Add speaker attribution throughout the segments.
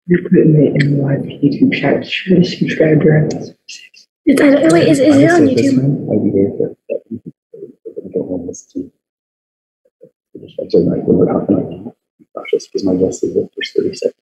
Speaker 1: You're putting it in live YouTube chat. Be sure to subscribe during this.
Speaker 2: Wait, is it on YouTube?
Speaker 3: I'd be very good. I don't want this to. I'm saying like we're not going to be cautious because my guess is that there's 30 seconds.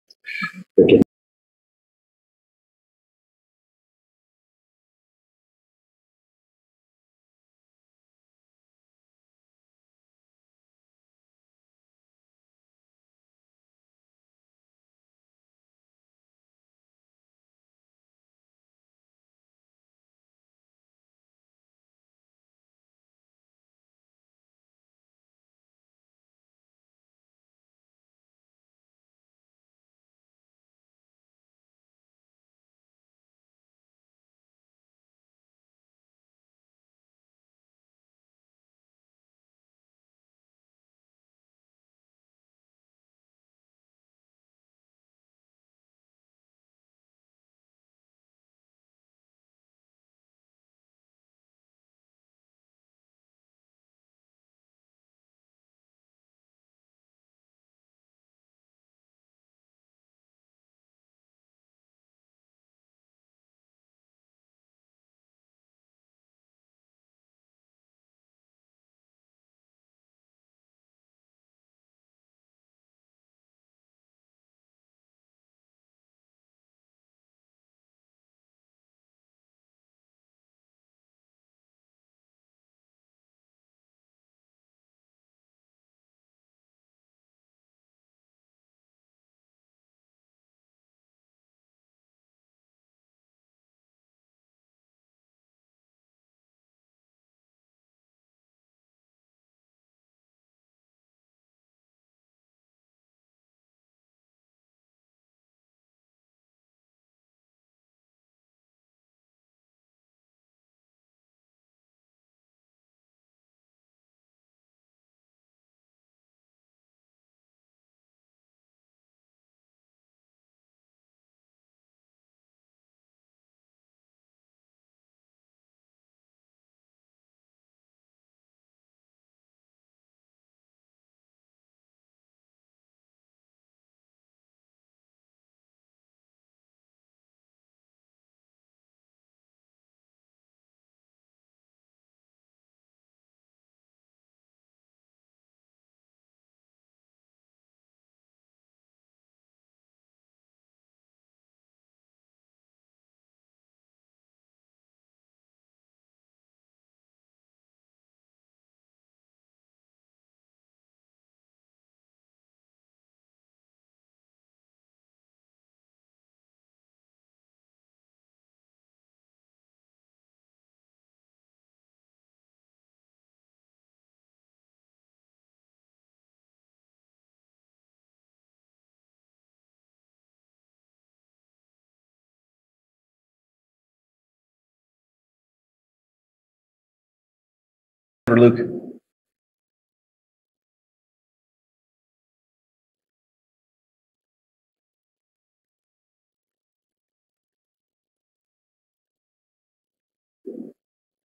Speaker 4: Luke.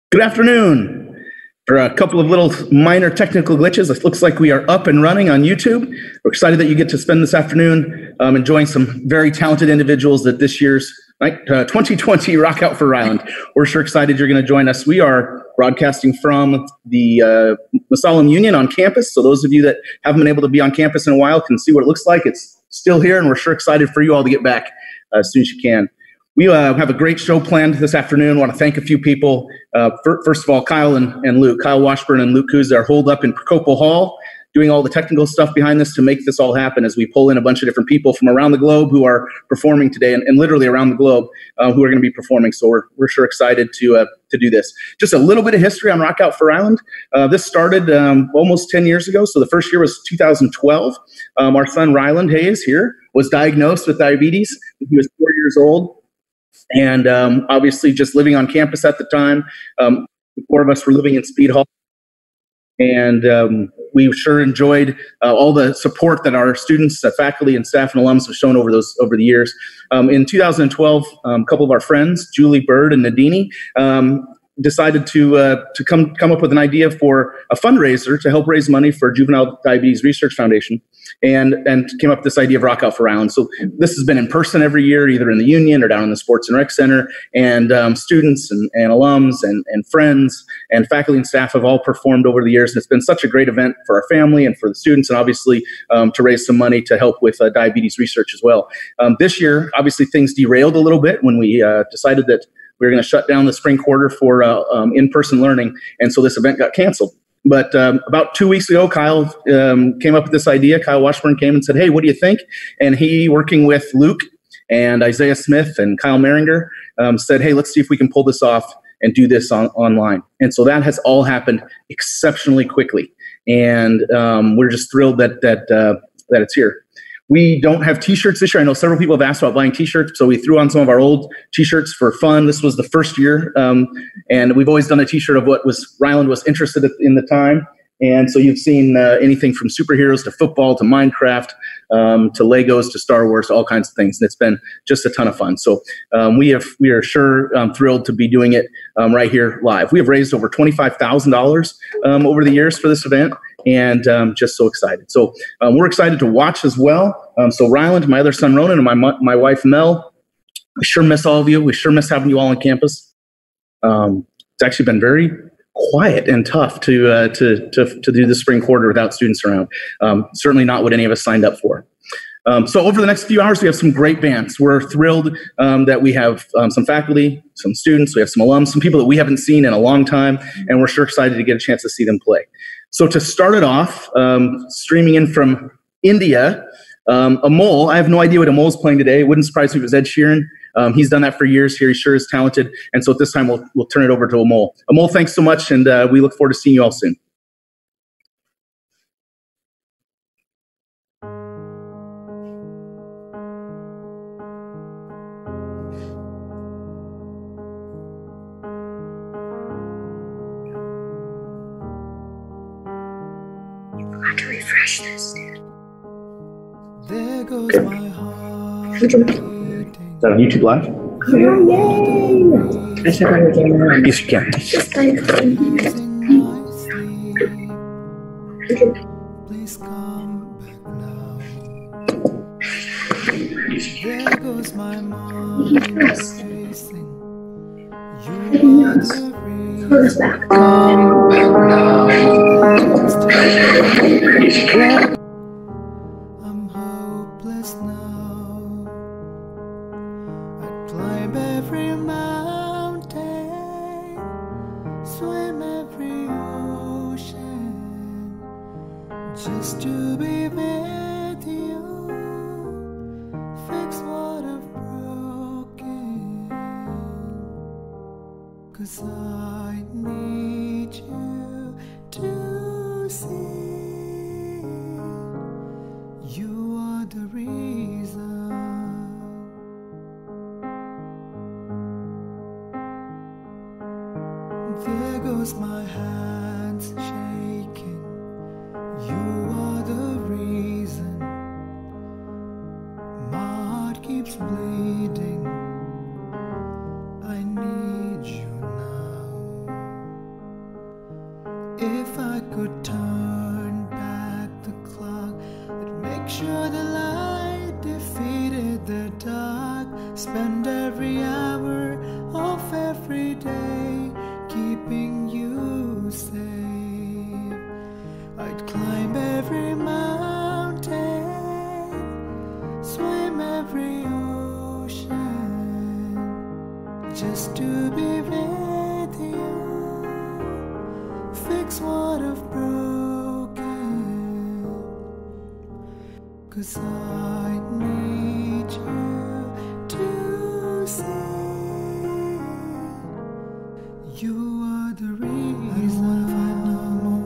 Speaker 4: Good afternoon. For a couple of little minor technical glitches, it looks like we are up and running on YouTube. We're excited that you get to spend this afternoon enjoying some very talented individuals that this year's 2020 Rock Out for Ryland. We're sure excited you're going to join us. We are broadcasting from the Masalam Union on campus. So those of you that haven't been able to be on campus in a while can see what it looks like. It's still here, and we're sure excited for you all to get back as soon as you can. We have a great show planned this afternoon. I want to thank a few people. First of all, Kyle and Luke. Kyle Washburn and Luke Kuz are holed up in Procopal Hall doing all the technical stuff behind this to make this all happen as we pull in a bunch of different people from around the globe who are performing today and literally around the globe who are going to be performing. So we're sure excited to do this. Just a little bit of history on Rock Out for Ryland. This started almost 10 years ago. So the first year was 2012. Our son Ryland Hayes here was diagnosed with diabetes. He was 4 years old. And obviously just living on campus at the time. The four of us were living in Speed Hall. And we sure enjoyed all the support that our students, faculty, and staff and alums have shown over the years. In 2012, a couple of our friends, Julie Bird and Dini, decided to come up with an idea for a fundraiser to help raise money for Juvenile Diabetes Research Foundation, and came up with this idea of Rock Out for Ryland. So this has been in person every year, either in the Union or down in the Sports and Rec Center, and students and alums and friends and faculty and staff have all performed over the years, and it's been such a great event for our family and for the students, and obviously to raise some money to help with diabetes research as well. This year, obviously, things derailed a little bit when we decided that we were going to shut down the spring quarter for in-person learning, and so this event got canceled. But about 2 weeks ago, Kyle came up with this idea. Kyle Washburn came and said, "Hey, what do you think?" And he, working with Luke and Isaiah Smith and Kyle Maringer, said, "Hey, let's see if we can pull this off and do this online." And so that has all happened exceptionally quickly, and we're just thrilled that it's here. We don't have T-shirts this year. I know several people have asked about buying T-shirts, so we threw on some of our old T-shirts for fun. This was the first year, and we've always done a T-shirt of what Ryland was interested in the time. And so you've seen anything from superheroes to football to Minecraft to Legos to Star Wars, all kinds of things. And it's been just a ton of fun. So we are sure thrilled to be doing it right here live. We have raised over $25,000 over the years for this event, and just so excited. So we're excited to watch as well. So Ryland, my other son Ronan, and my wife Mel, we sure miss all of you. We sure miss having you all on campus. It's actually been very quiet and tough to do the spring quarter without students around. Certainly not what any of us signed up for. So over the next few hours, we have some great bands. We're thrilled that we have some faculty, some students, we have some alums, some people that we haven't seen in a long time, and we're sure excited to get a chance to see them play. So to start it off, streaming in from India, Amol. I have no idea what Amol's playing today. It wouldn't surprise me if it was Ed Sheeran. He's done that for years here. He sure is talented. And so at this time, we'll turn it over to Amol. Amol, thanks so much, and we look forward to seeing you all soon.
Speaker 2: I have to refresh this, dude.
Speaker 5: There goes my heart.
Speaker 4: Is that on YouTube Live?
Speaker 1: Yay! I should have again.
Speaker 4: Yes, you can.
Speaker 5: Please come back now. There goes my mind racing. You are the reason.
Speaker 2: Pull this back.
Speaker 5: Come back now. I'm hopeless now. I'd climb every mountain, swim every ocean, just to be with you, fix what I've broken, 'cause I need you to see you are the reason. There goes my hands shaking. You are the reason. My heart keeps bleeding. I need you now. If I could turn back the clock, I'd make sure the light defeated the dark. Spend every hour of every day keeping you safe. I'd climb every mountain, swim every ocean, just to be with you, fix what I've broken, 'cause I need you to see you are the reason. I don't wanna fight no more.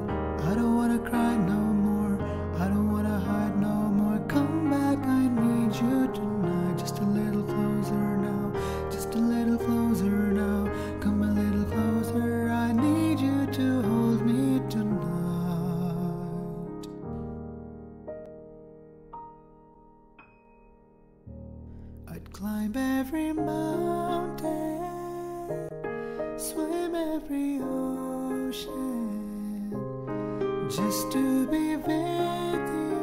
Speaker 5: I don't wanna cry no more. I don't wanna hide no more. Come back, I need you tonight. Just a little closer now. Just a little closer now. Come a little closer. I need you to hold me tonight. I'd climb every mountain, swim every ocean just to be with you,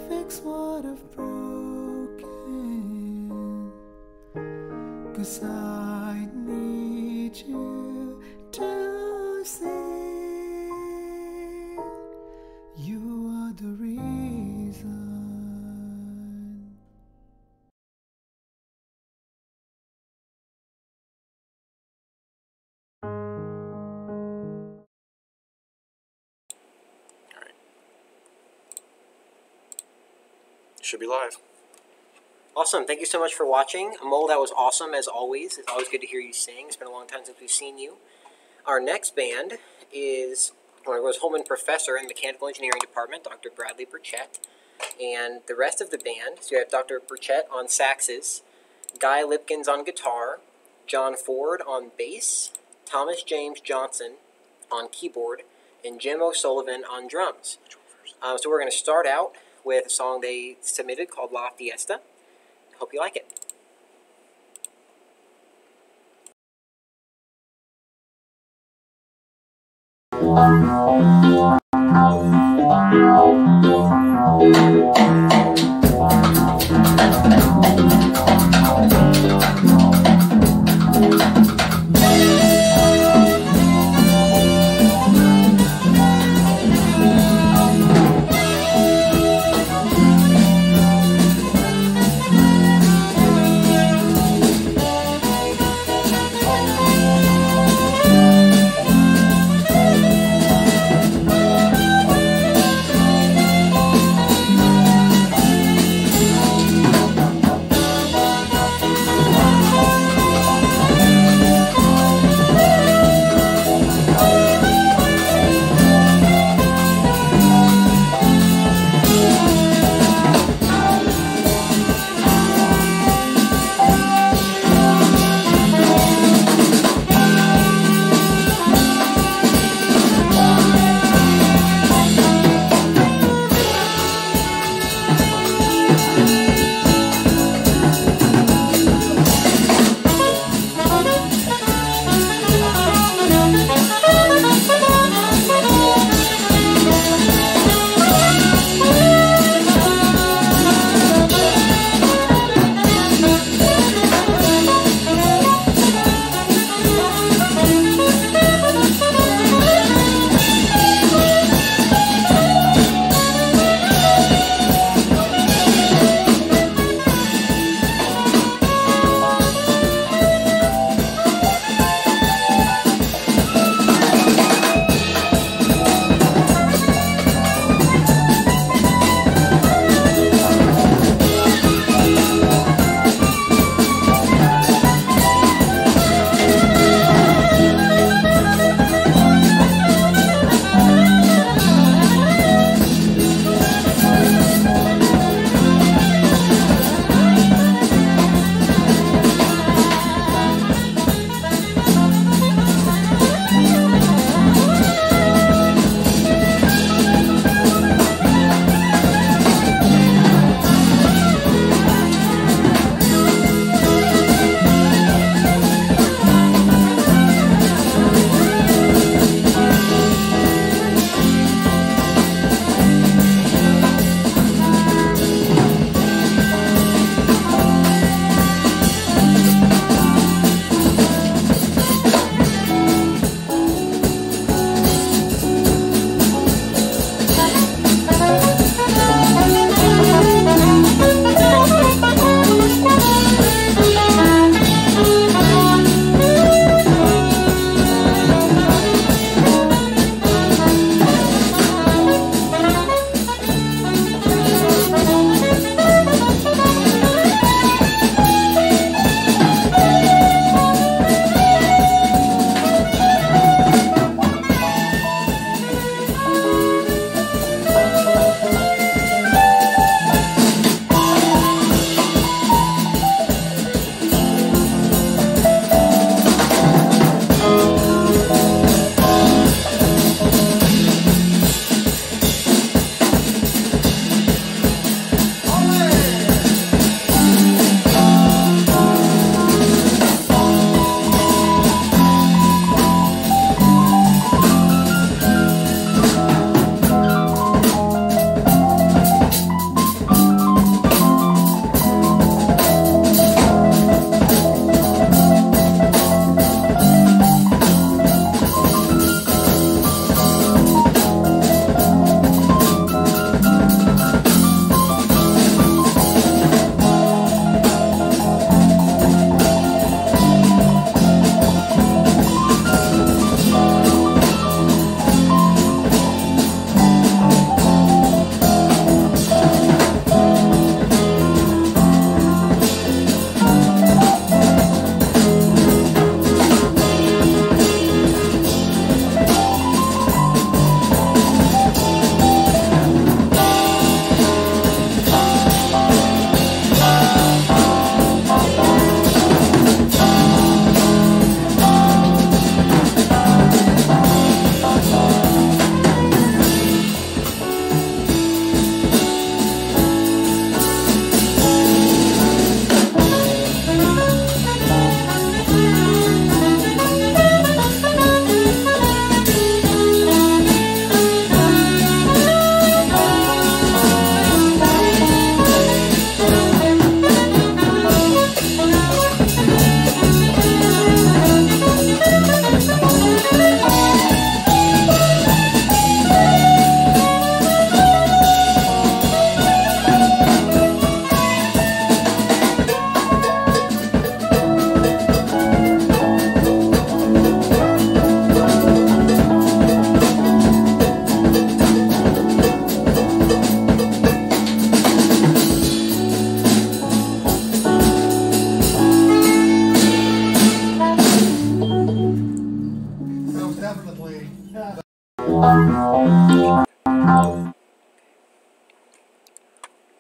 Speaker 5: fix what I've broken, 'cause I need you to see you are the reason.
Speaker 6: Should be live.
Speaker 7: Awesome. Thank you so much for watching. Amol, that was awesome as always. It's always good to hear you sing. It's been a long time since we've seen you. Our next band is Haulein Professor in the Mechanical Engineering Department, Dr. Bradley Burchett. And the rest of the band, so you have Dr. Burchett on saxes, Guy Lipkins on guitar, John Ford on bass, Thomas James Johnson on keyboard, and Jim O'Sullivan on drums. So we're going to start out with a song they submitted called La Fiesta. Hope you like it.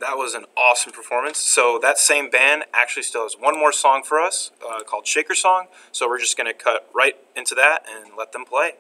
Speaker 6: That was an awesome performance. So that same band actually still has one more song for us called Shaker Song. So we're just going to cut right into that and let them play.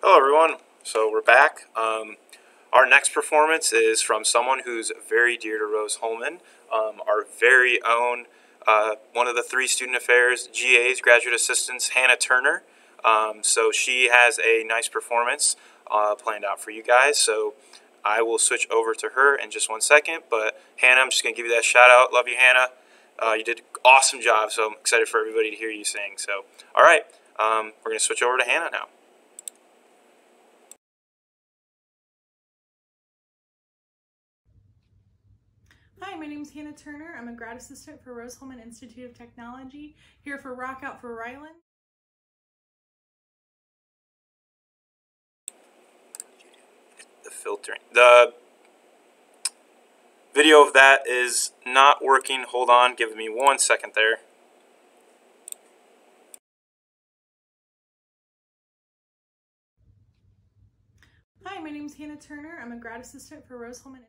Speaker 6: Hello, everyone. So we're back. Our next performance is from someone who's very dear to Rose Holman, our very own, one of the 3 student affairs GAs, graduate assistants, Hannah Turner. So she has a nice performance planned out for you guys. So I will switch over to her in just 1 second. But Hannah, I'm just going to give you that shout out. Love you, Hannah. You did an awesome job. So I'm excited for everybody to hear you sing. So, all right, we're going to switch over to Hannah now.
Speaker 8: Hi, my name is Hannah Turner. I'm a grad assistant for Rose Holman Institute of Technology, here for Rock Out for Ryland.
Speaker 6: The filtering. The video of that is not working. Hold on, give me 1 second there.
Speaker 8: Hi, my name is Hannah Turner. I'm a grad assistant for Rose Holman.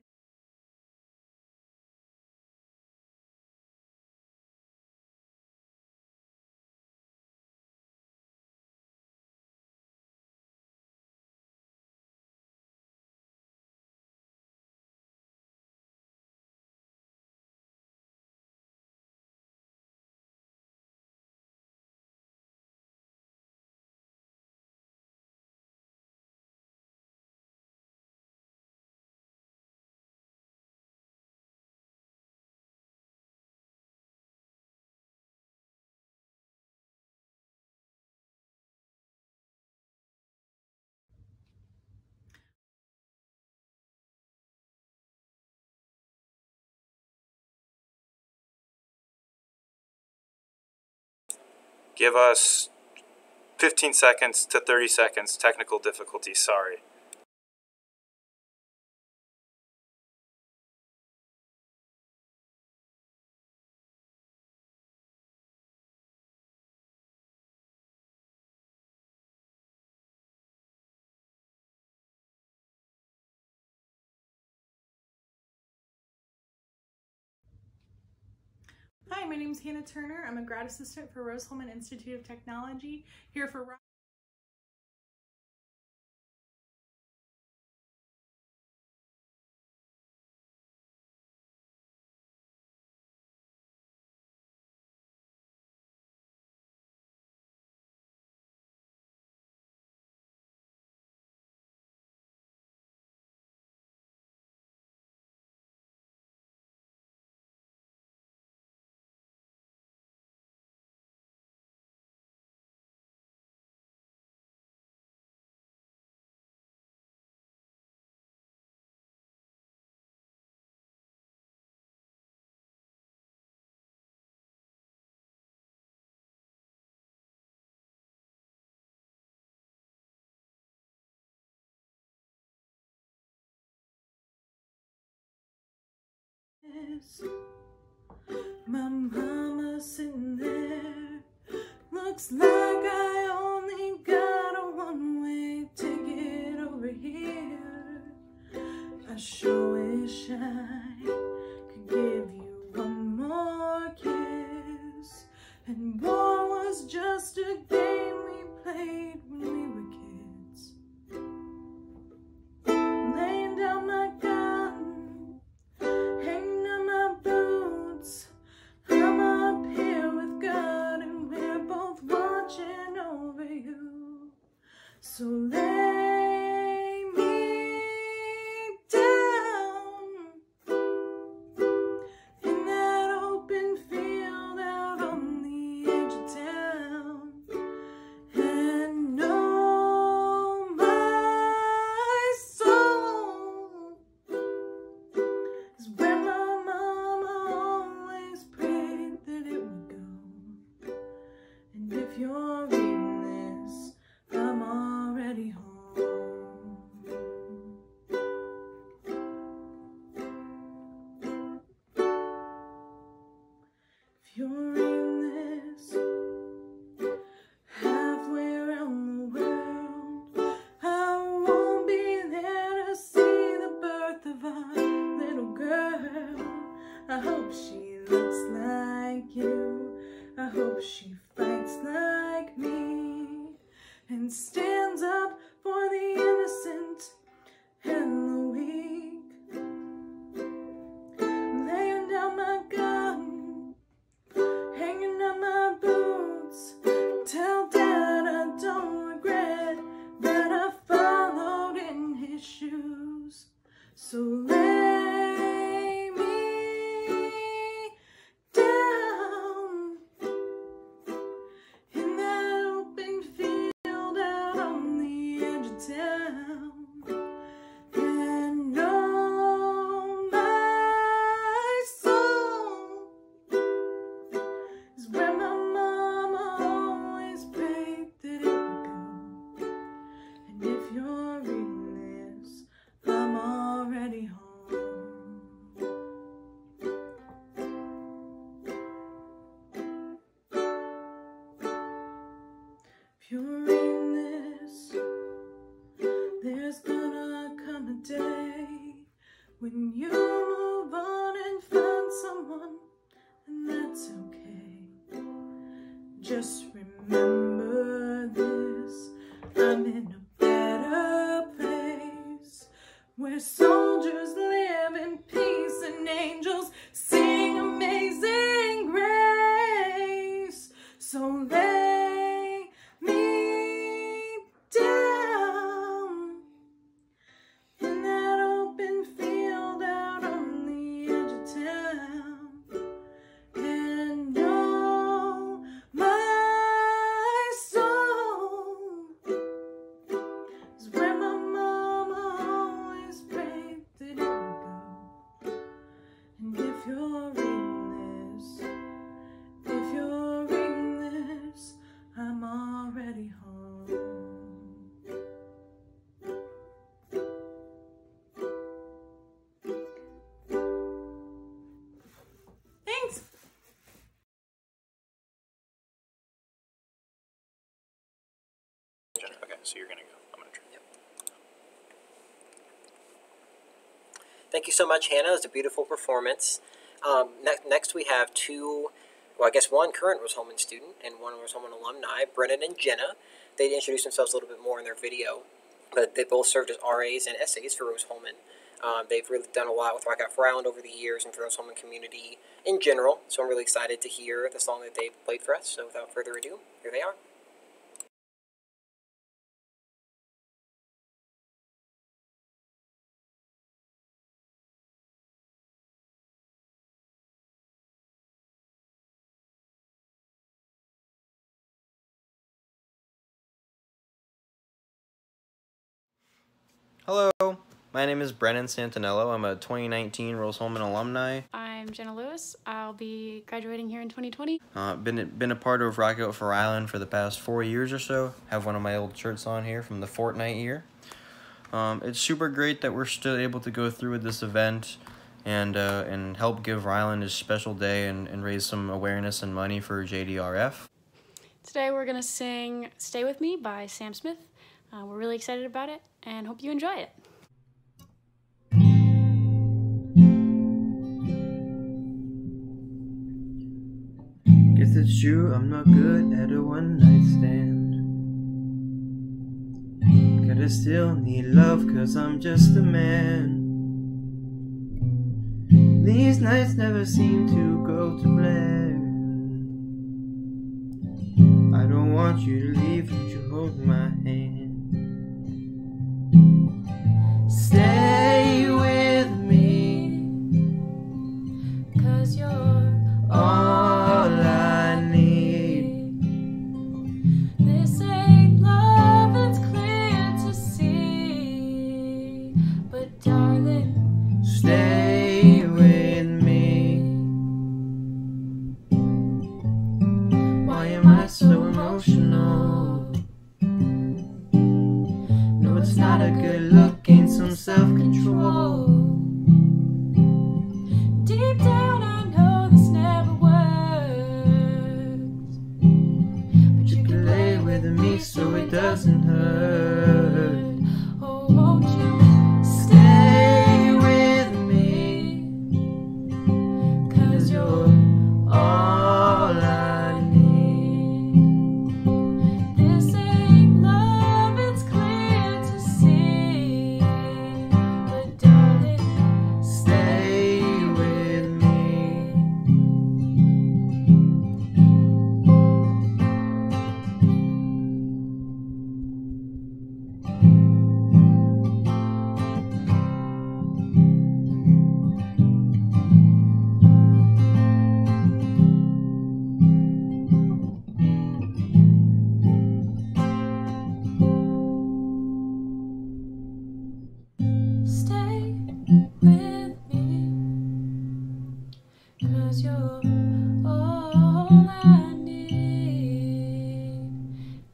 Speaker 6: Give us 15 seconds to 30 seconds. Technical difficulty, sorry.
Speaker 8: Hi, my name is Hannah Turner. I'm a grad assistant for Rose Holman Institute of Technology, here for Rock. My mama sitting there, looks like I only got a one-way ticket over here. I sure wish I could give you one more kiss, and war was just a game we played when we were kids. Laying down my gun, hanging on my boots, I'm up here with God and we're both watching over you. So lay me down in that open field out on the edge of town, and know my soul is where my mama always prayed that it would go. And if you're reading this, I'm already home. If you're reading this halfway around the world, I won't be there to see the birth of our little girl. I hope she looks like you, I hope she fights like me, and stands up for Just remember this, I'm in a better place, where soldiers live in peace and angels sing amazing grace. So lay me down in that open field out on the edge of town, and oh, my soul is where my mama always prayed that it would go. And if you're reading this, I'm already home. Thanks.
Speaker 6: Okay, so you're gonna go. I'm gonna try.
Speaker 7: Thank you so much, Hannah. It was a beautiful performance. Next we have two, well, I guess one current Rose-Hulman student and one Rose-Hulman alumni, Brennan and Jenna. They introduced themselves a little bit more in their video, but they both served as RAs and SAs for Rose-Hulman. They've really done a lot with Rock Out for Ryland over the years and for the Rose-Hulman community in general, so I'm really excited to hear the song that they've played for us. So without further ado, here they are.
Speaker 9: Hello, my name is Brennan Santinello. I'm a 2019 Rose-Hulman alumni.
Speaker 10: I'm Jenna Lewis. I'll be graduating here in 2020.
Speaker 9: Been a part of Rock Out for Ryland for the past 4 years or so. Have one of my old shirts on here from the Fortnite year. It's super great that we're still able to go through with this event and help give Ryland a special day and raise some awareness and money for JDRF.
Speaker 10: Today we're going to sing Stay With Me by Sam Smith. We're really excited about it and hope you enjoy it.
Speaker 5: Guess it's true, I'm not good at a one-night stand. Gotta still need love, cause I'm just a man. These nights never seem to go to plan. I don't want you to leave, won't you hold my hand? Stay with me,
Speaker 10: Cause you're
Speaker 5: all I need.
Speaker 10: This ain't love, it's clear to see. But darling,
Speaker 5: Stay with me. Why am I so emotional? No, it's not a good look, gain some self-control.
Speaker 10: deep down I know this never works.
Speaker 5: But you can lay with me so it doesn't hurt.
Speaker 10: Oh, won't you
Speaker 5: Stay with me,
Speaker 10: cause you're
Speaker 5: all I need.
Speaker 10: This ain't love, it's clear to see. But darling,
Speaker 5: Stay with me.
Speaker 10: stay with me, cause you're all I need.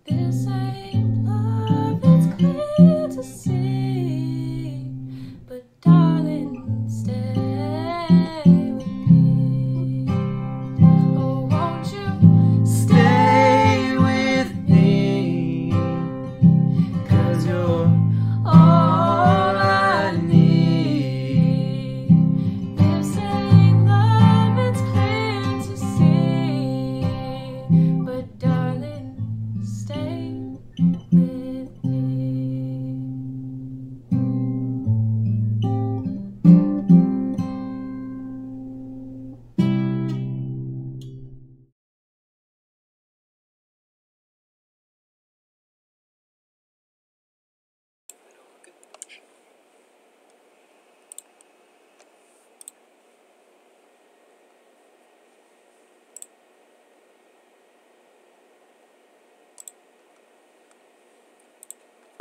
Speaker 10: This ain't love, it's clear to see. But darling, stay with me. Oh, won't you
Speaker 5: Stay with me, cause you're all I need.
Speaker 10: This ain't love, it's clear to see.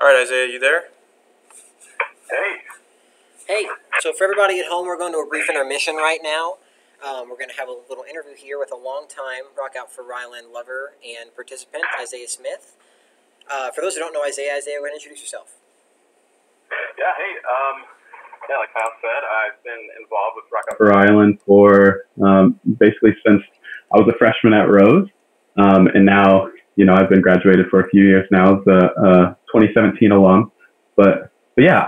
Speaker 6: All right, Isaiah, you there?
Speaker 7: Hey, so for everybody at home, we're going to a brief intermission right now. We're going to have a little interview here with a longtime Rock Out for Ryland lover and participant, Isaiah Smith. For those who don't know Isaiah, go ahead and introduce yourself.
Speaker 11: Yeah, hey, like Kyle said, I've been involved with Rock Out for Ryland for basically since I was a freshman at Rose. And now, I've been graduated for a few years now as a 2017 alum. But yeah,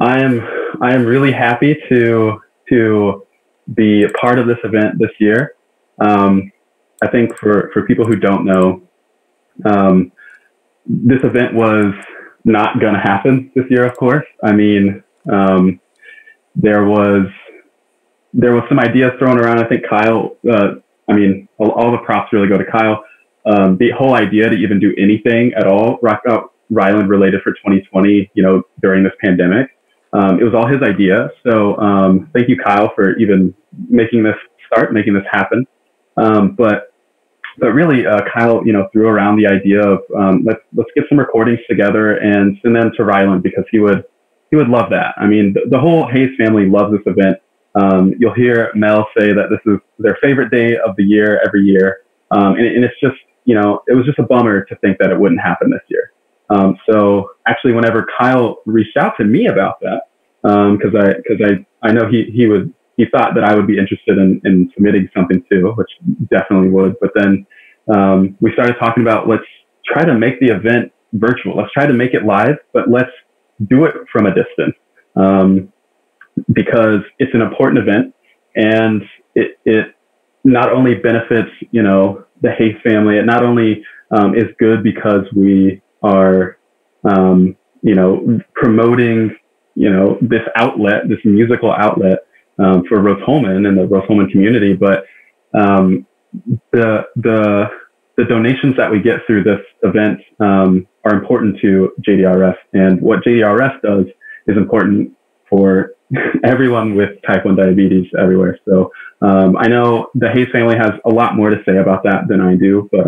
Speaker 11: I am really happy to be a part of this event this year. I think for people who don't know, this event was not going to happen this year, of course. I mean, there was some ideas thrown around. I think Kyle, all the props really go to Kyle. The whole idea to even do anything at all, Rock Out Ryland related for 2020, during this pandemic, it was all his idea. So thank you, Kyle, for even making this happen. But really, Kyle, threw around the idea of let's get some recordings together and send them to Ryland because he would love that. I mean, the whole Hayes family loves this event. You'll hear Mel say that this is their favorite day of the year every year, and it's just it was just a bummer to think that it wouldn't happen this year. So actually, whenever Kyle reached out to me about that, because I know he thought that I would be interested in submitting something too, which definitely would. But then we started talking about let's try to make the event virtual. Let's try to make it live, but let's do it from a distance because it's an important event and it not only benefits the Hayes family. It not only is good because we are promoting this outlet, this musical outlet. For Rose-Hulman and the Rose-Hulman community, but the donations that we get through this event are important to JDRF, and what JDRF does is important for everyone with type 1 diabetes everywhere. So I know the Hayes family has a lot more to say about that than I do, but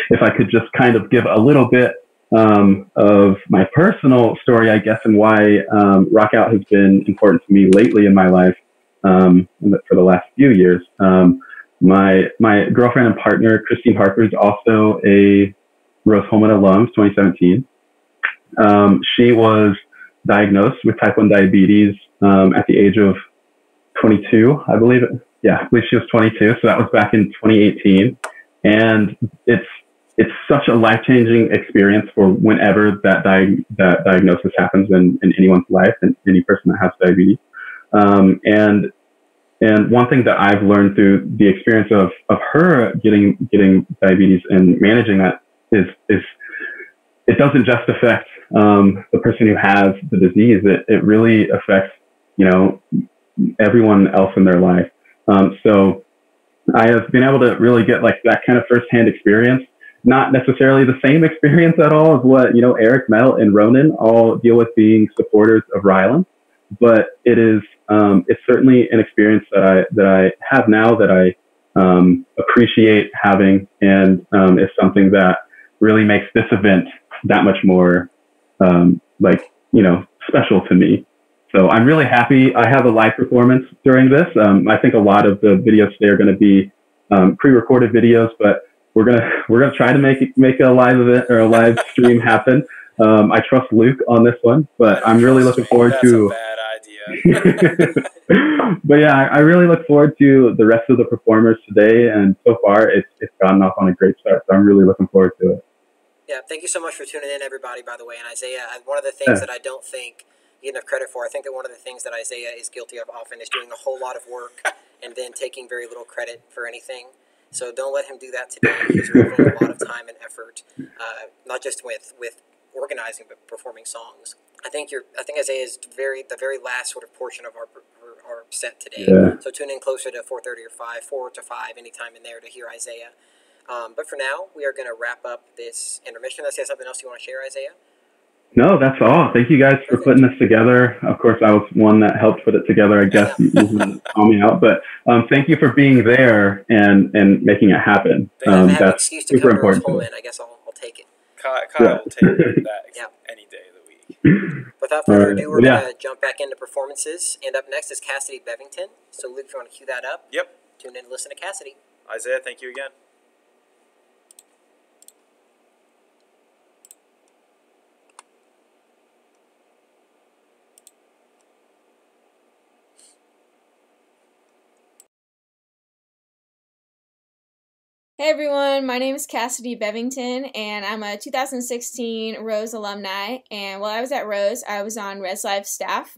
Speaker 11: if I could just kind of give a little bit of my personal story, I guess, and why Rock Out has been important to me lately in my life for the last few years. My girlfriend and partner, Christine Harper, is also a Rose-Hulman alum, 2017. She was diagnosed with type 1 diabetes at the age of 22, I believe. I believe she was 22. So that was back in 2018. And it's such a life-changing experience for whenever that diagnosis happens in anyone's life and any person that has diabetes. And one thing that I've learned through the experience of her getting diabetes and managing that is it doesn't just affect the person who has the disease. It really affects everyone else in their life. So I have been able to really get like that kind of firsthand experience. Not necessarily the same experience at all as what, Eric, Mel, and Ronan all deal with being supporters of Ryland. But it's certainly an experience that I have now that I appreciate having, and is something that really makes this event that much more special to me. So I'm really happy. I have a live performance during this. I think a lot of the videos today are going to be pre-recorded videos, but we're gonna try to make a live event or a live stream happen. I trust Luke on this one, but I'm really looking forward to. That's a bad idea. But yeah, I really look forward to the rest of the performers today, and so far it's gotten off on a great start. So I'm really looking forward to it.
Speaker 7: Yeah, thank you so much for tuning in, everybody. By the way, and Isaiah, one of the things that I don't think you get enough credit for, I think that one of the things that Isaiah is guilty of often is doing a whole lot of work and then taking very little credit for anything. So don't let him do that today. He's really putting a lot of time and effort, not just with organizing but performing songs. I think Isaiah is the very last sort of portion of our set today. Yeah. So tune in closer to 4:30 or 4 to 5, anytime in there to hear Isaiah. But for now, we are going to wrap up this intermission. Unless you have something else you want to share, Isaiah?
Speaker 3: No, that's all. Thank you guys for putting this together. Of course, I was one that helped put it together. I guess you can call me out, but thank you for being there and making it happen. That's super important.
Speaker 7: I guess I'll take it.
Speaker 6: Kyle will take that any day of the week.
Speaker 7: Without further ado, we're going to jump back into performances. And up next is Cassidy Bevington. So, Luke, if you want to cue that up, tune in to listen to Cassidy.
Speaker 6: Isaiah, thank you again.
Speaker 12: Hey everyone, my name is Cassidy Bevington, and I'm a 2016 Rose alumni. And while I was at Rose, I was on Res Live staff,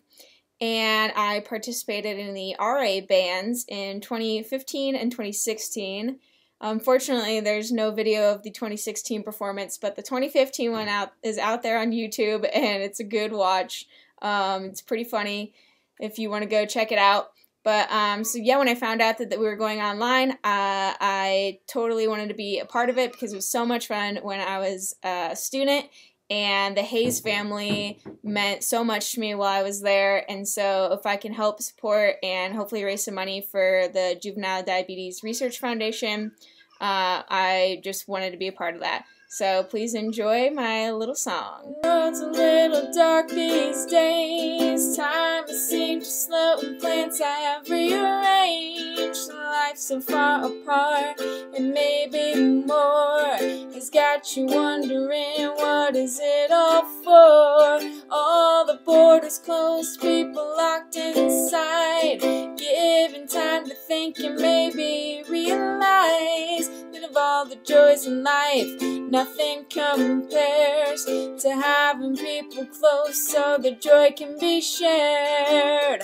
Speaker 12: and I participated in the RA bands in 2015 and 2016. Unfortunately, there's no video of the 2016 performance, but the 2015 one is out there on YouTube, and it's a good watch. It's pretty funny if you want to go check it out. But, so yeah, when I found out that we were going online, I totally wanted to be a part of it because it was so much fun when I was a student, and the Hayes family meant so much to me while I was there. And so if I can help support and hopefully raise some money for the Juvenile Diabetes Research Foundation, I just wanted to be a part of that. So please enjoy my little song. The world's a little dark these days. Time has seemed to slow and plans I have rearranged. Life's so far apart, and maybe more has got you wondering, what is it all for? All the borders closed, people locked inside, given time to think and maybe realize that of all the joys in life, nothing compares to having people close so the joy can be shared.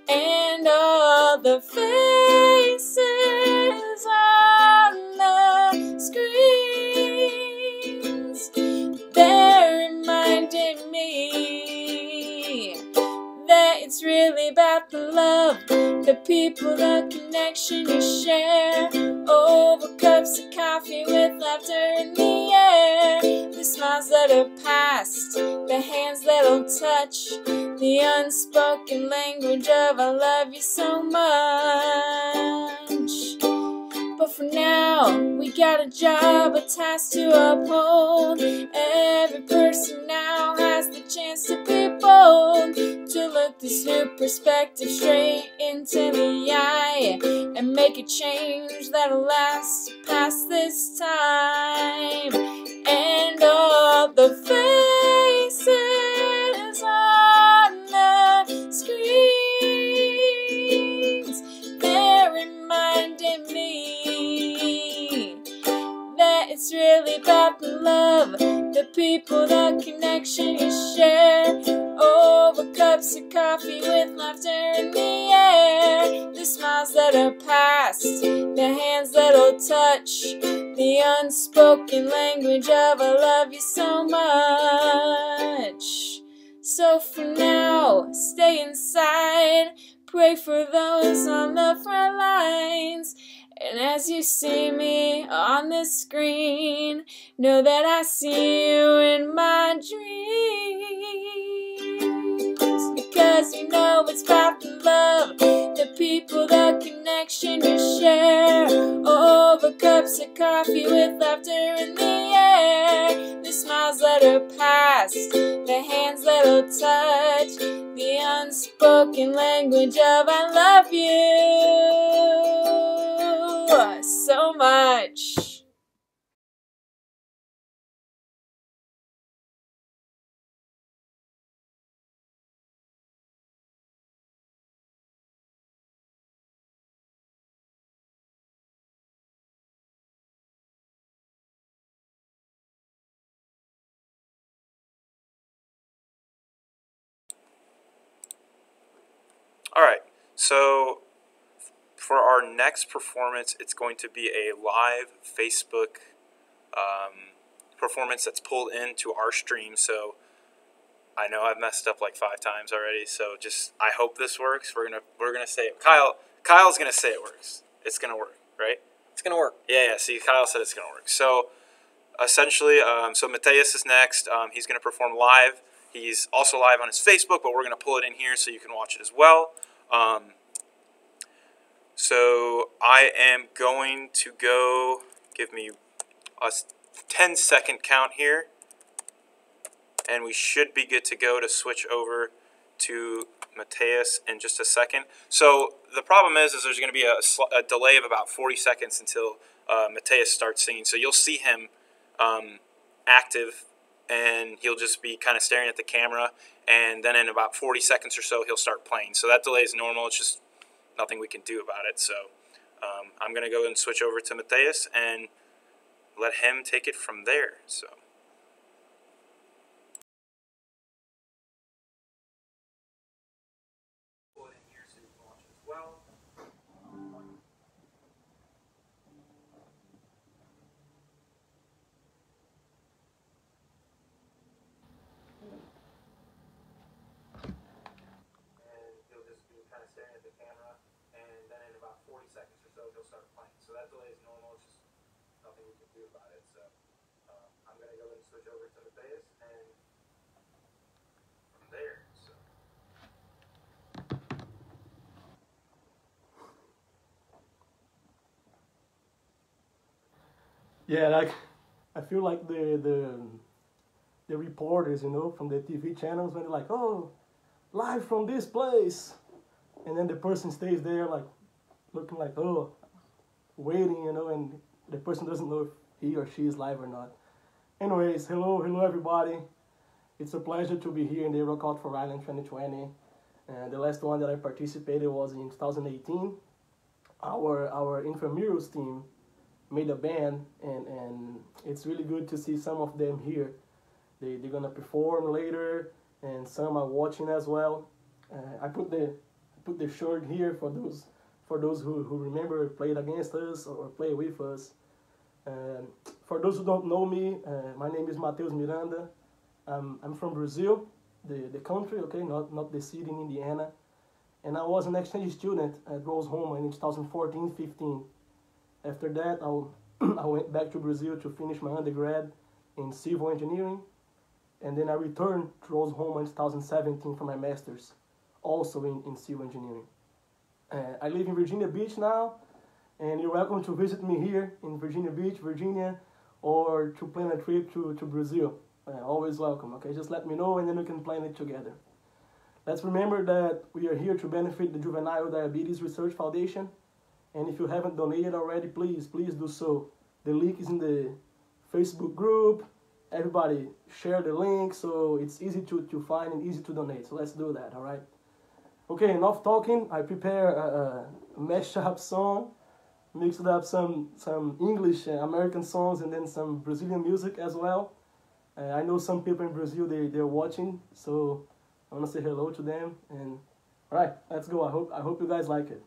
Speaker 12: And all the faces on the screens, they're reminding me that it's really about the love, the people, the connection you share, over cups of coffee with laughter in the air, the smiles that are past, the hands that'll touch, the unspoken language of I love you so much. But for now, we got a job, a task to uphold. Every person now has the chance to be bold, to look this new perspective straight into the eye, and make a change that'll last past this time. And all the faces on the screens, they're reminding me that it's really about the love, the people, the connection you share, over cups of coffee with laughter in the air, the smiles that are past, the hands that'll touch, the unspoken language of I love you so much. So for now, stay inside, pray for those on the front lines, and as you see me on the screen, know that I see you in my dreams. Because you know it's about the love, the people, the connection you share, over cups of coffee with laughter in the air, the smiles that are past, the hands that'll touch, the unspoken language of I love you so much.
Speaker 6: All right, so for our next performance, it's going to be a live Facebook performance that's pulled into our stream. So I know I've messed up like 5 times already. So just I hope this works. We're gonna say it. Kyle's gonna say it works. It's gonna work, right?
Speaker 7: It's gonna work.
Speaker 6: Yeah. See, Kyle said it's gonna work. So essentially, so Matheus is next. He's gonna perform live. He's also live on his Facebook, but we're gonna pull it in here so you can watch it as well. So I am going to go, give me a 10-second count here, and we should be good to go to switch over to Matheus in just a second. So the problem is there's going to be a delay of about 40 seconds until Matheus starts singing. So you'll see him active, and he'll just be kind of staring at the camera, and then in about 40 seconds or so he'll start playing. So that delay is normal. It's just nothing we can do about it. So I'm going to go and switch over to Matheus and let him take it from there. So.
Speaker 13: Yeah, like I feel like the reporters, you know, from the TV channels when they're like, "Oh, live from this place," and then the person stays there like looking like, "Oh, waiting," you know, and the person doesn't know if he or she is live or not. Anyways, hello everybody. It's a pleasure to be here in the Rock Out for Ryland 2020. The last one that I participated was in 2018. Our intramurals team made a band, and it's really good to see some of them here. They're gonna perform later, and some are watching as well. I put the shirt here for those who remember played against us or play with us. For those who don't know me, my name is Matheus Miranda. I'm from Brazil, the country, okay, not the city in Indiana. And I was an exchange student at Haulein in 2014-15. After that, I went back to Brazil to finish my undergrad in civil engineering, and then I returned to Haulein in 2017 for my master's, also in civil engineering. I live in Virginia Beach now, and you're welcome to visit me here in Virginia Beach, Virginia, or to plan a trip to Brazil. Always welcome, okay? Just let me know, and then we can plan it together. Let's remember that we are here to benefit the Juvenile Diabetes Research Foundation. And if you haven't donated already, please do so. The link is in the Facebook group. Everybody share the link so it's easy to find and easy to donate. So let's do that, all right? Okay, enough talking. I prepare a mashup song, mixed up some English American songs and then some Brazilian music as well. I know some people in Brazil, they're watching, so I want to say hello to them. And all right, let's go. I hope you guys like it.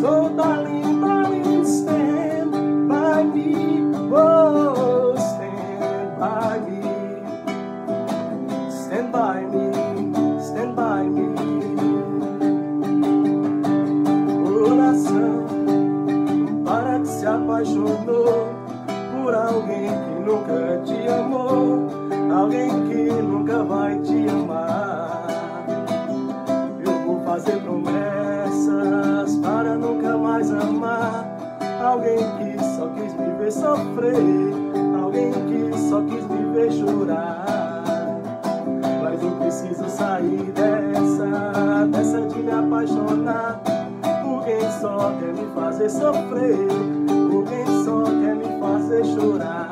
Speaker 5: So darling, stand by me. Whoa.
Speaker 13: sofrer, alguém que só quis me ver chorar. Mas eu preciso sair dessa de me apaixonar por quem só quer me fazer sofrer, por quem só quer me fazer chorar.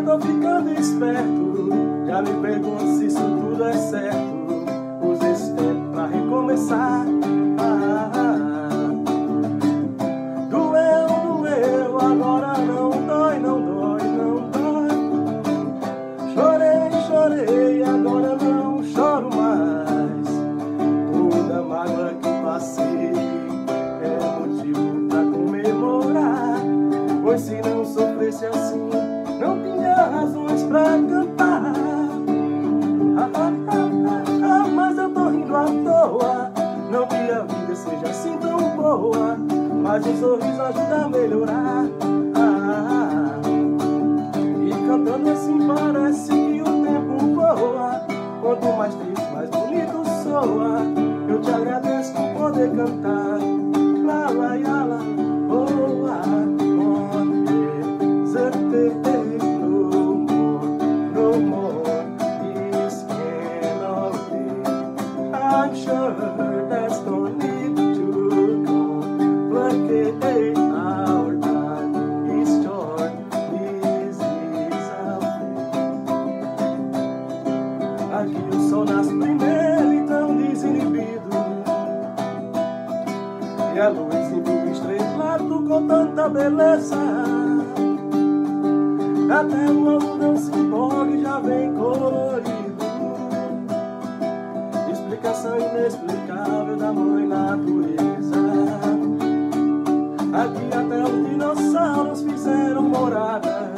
Speaker 13: Tô ficando esperto, já me pergunto se isso tudo é certo. Use esse tempo pra recomeçar. Doeu, agora não dói, não dói, não dói. Chorei, agora não choro mais. Toda mágoa que passei é motivo pra comemorar. Pois se não sofresse assim, não tinha razões pra cantar. Mas eu tô rindo à toa. Não que a vida seja assim tão boa, mas um sorriso ajuda a melhorar. E cantando assim parece que o tempo voa. Quanto mais triste, mais bonito soa. Eu te agradeço por poder cantar. La la la la, oh ah, no more, this cannot be. I'm sure that's no need to complicate our time is short, this is a thing. Aqui o sol nasce primeiro e tão desinibido, e a luz envolve estrelado com tanta beleza. Até o algodão se empolga e já vem colorido. Explicação inexplicável da mãe natureza. Aqui até os dinossauros fizeram morada.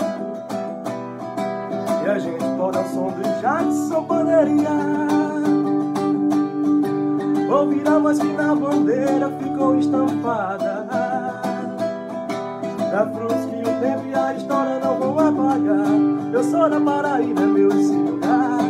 Speaker 13: E a gente pode ao som do Jackson poderia ouvir a voz que na bandeira ficou estampada. Da cruz que o tempo e a história não vão apagar. Eu sou da Paraíba, é meu esse lugar.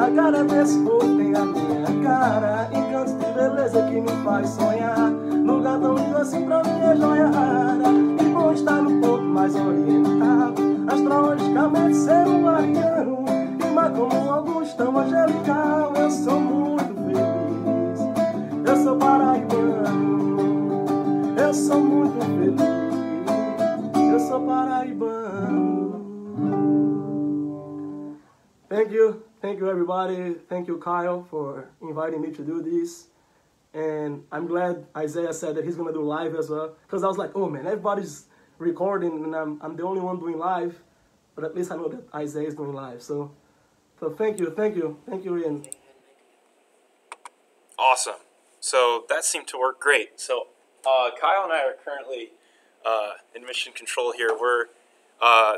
Speaker 13: A cara desse povo tem a minha cara. Encantos de beleza que me faz sonhar. Lugar tão lindo assim pra mim é joia rara. E bom estar no ponto mais oriental. Astrologicamente ser um mariano. E mais como um Augustão angelical. Eu sou muito feliz. Eu sou paraibano. Eu sou muito feliz. Eu sou paraibano. Thank you everybody. Thank you Kyle for inviting me to do this. And I'm glad Isaiah said that he's gonna do live as well. Because I was like, oh man, everybody's recording and I'm the only one doing live. But at least I know that Isaiah is doing live. So thank you, Ian.
Speaker 6: Awesome. So that seemed to work great. So Kyle and I are currently in mission control here.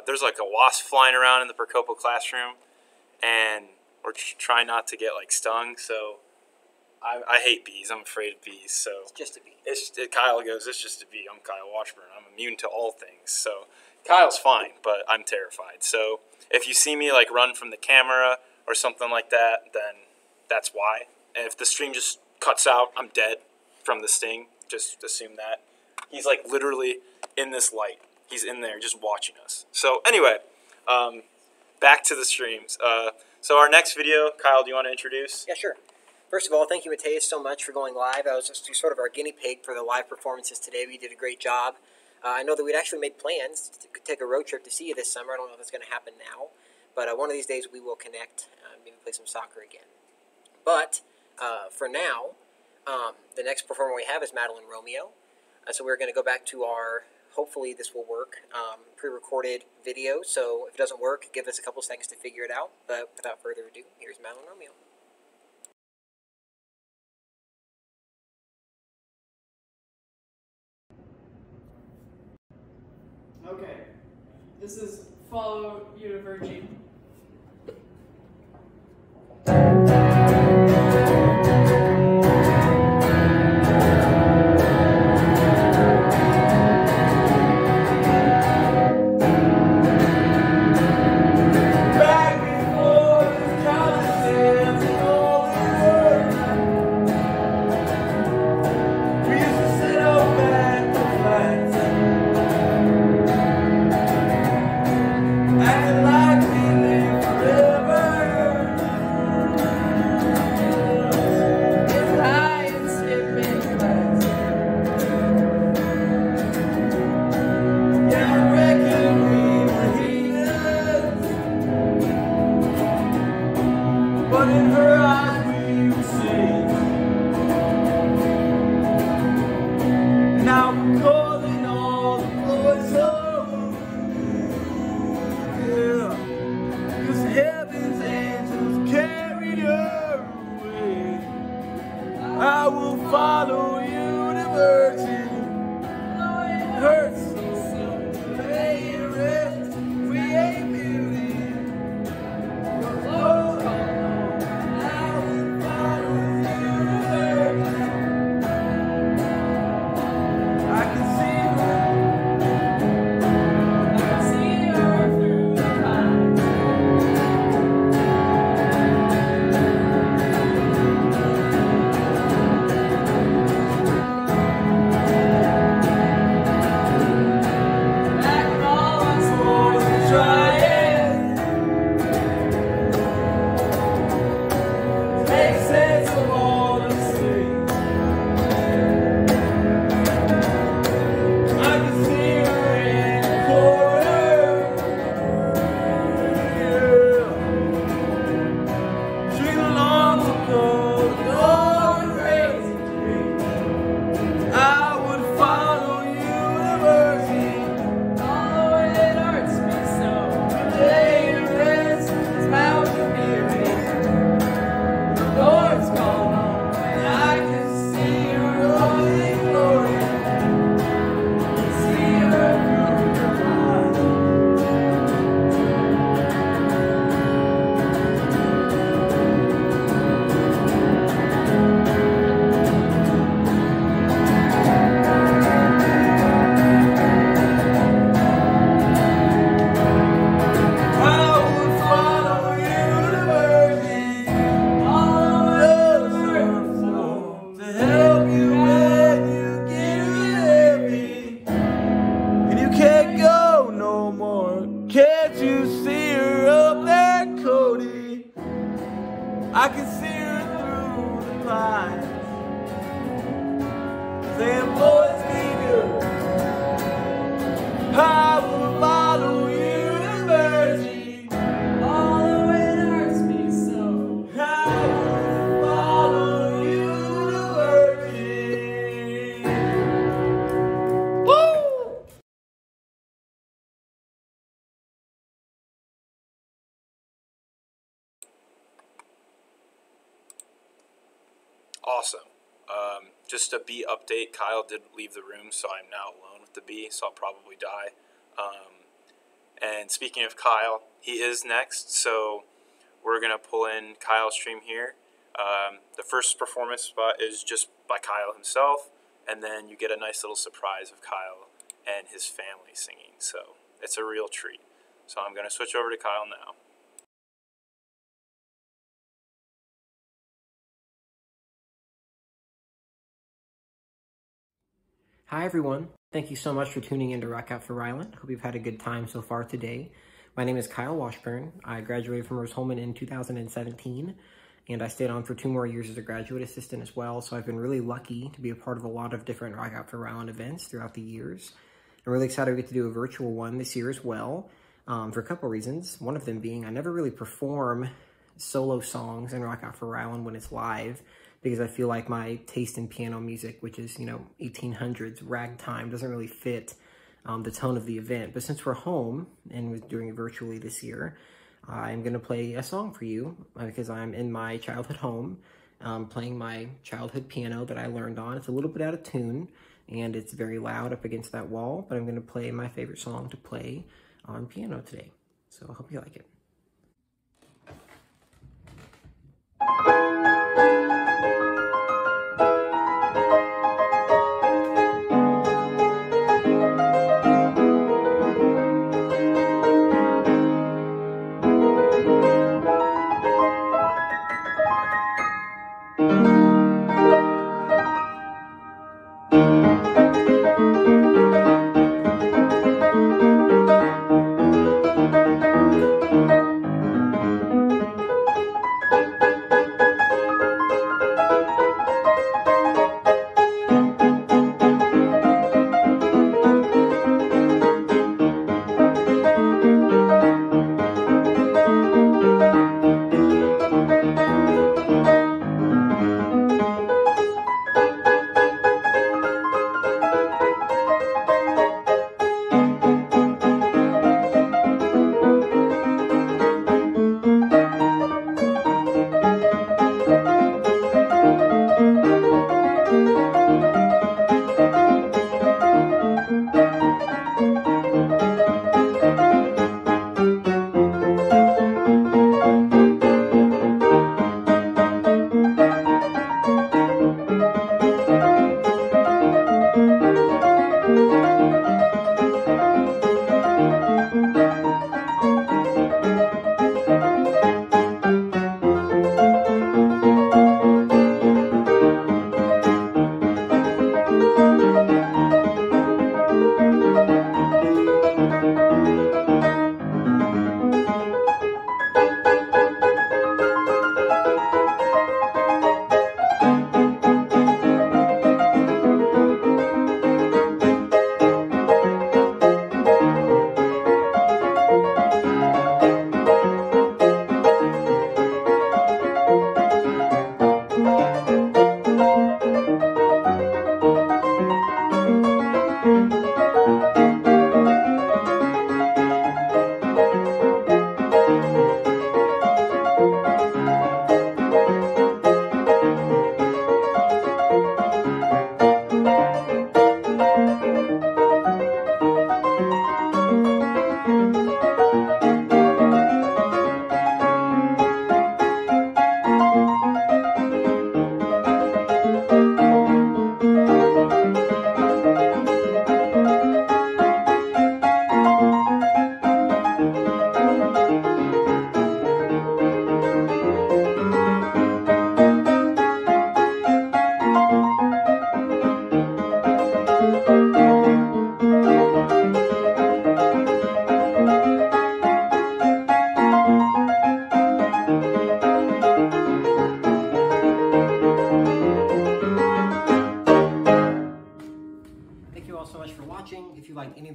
Speaker 6: There's like a wasp flying around in the Percopo classroom, and we're trying not to get like stung. So I hate bees. I'm afraid of bees. So
Speaker 7: It's just a bee.
Speaker 6: Kyle goes, it's just a bee. I'm Kyle Washburn. I'm immune to all things. So Kyle's fine, but I'm terrified. So if you see me like run from the camera or something like that, then that's why. And if the stream just cuts out, I'm dead from the sting. Just assume that. He's like literally in this light. He's in there just watching us. So anyway, back to the streams. So our next video, Kyle, do you want to introduce?
Speaker 7: Yeah, sure. First of all, thank you, Matheus, so much for going live. That was just sort of our guinea pig for the live performances today. We did a great job. I know that we'd actually made plans to take a road trip to see you this summer. I don't know if it's going to happen now, but one of these days we will connect, maybe play some soccer again. But for now, the next performer we have is Madeline Romeo. So we're going to go back to our hopefully this will work. Pre-recorded video, so if it doesn't work, give us a couple seconds to figure it out. But without further ado, here's Madeline Romeo.
Speaker 14: Okay, this is Follow You to Virgie.
Speaker 6: Awesome. Just a bee update. Kyle did leave the room, so I'm now alone with the bee, so I'll probably die. And speaking of Kyle, he is next, so we're going to pull in Kyle's stream here. The first performance spot is just by Kyle himself, and then you get a nice little surprise of Kyle and his family singing, so it's a real treat. So I'm going to switch over to Kyle now.
Speaker 7: Hi everyone, thank you so much for tuning in to Rock Out for Ryland. Hope you've had a good time so far today. My name is Kyle Washburn. I graduated from Rose-Hulman in 2017, and I stayed on for 2 more years as a graduate assistant as well, so I've been really lucky to be a part of a lot of different Rock Out for Ryland events throughout the years. I'm really excited to get to do a virtual one this year as well, for a couple reasons. One of them being I never really perform solo songs in Rock Out for Ryland when it's live, because I feel like my taste in piano music, which is, 1800s ragtime, doesn't really fit the tone of the event. But since we're home and we're doing it virtually this year, I'm going to play a song for you because I'm in my childhood home playing my childhood piano that I learned on. It's a little bit out of tune and it's very loud up against that wall, but I'm going to play my favorite song to play on piano today. So I hope you like it.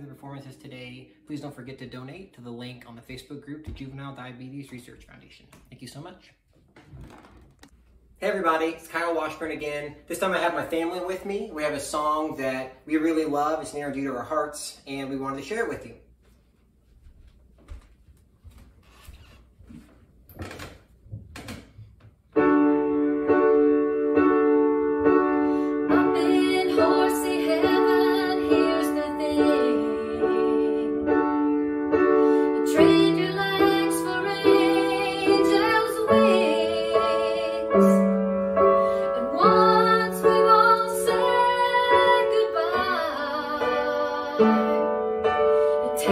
Speaker 7: Performances today, please don't forget to donate to the link on the Facebook group to Juvenile Diabetes Research Foundation. Thank you so much. Hey everybody, it's Kyle Washburn again. This time I have my family with me. We have a song that we really love, it's near and dear to our hearts, and we wanted to share it with you.
Speaker 8: It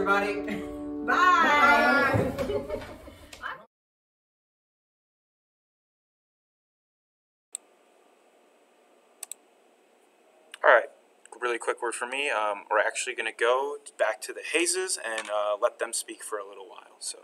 Speaker 7: everybody.
Speaker 2: Bye.
Speaker 6: All right, really quick word for me. We're actually going to go back to the Hazes and let them speak for a little while. So.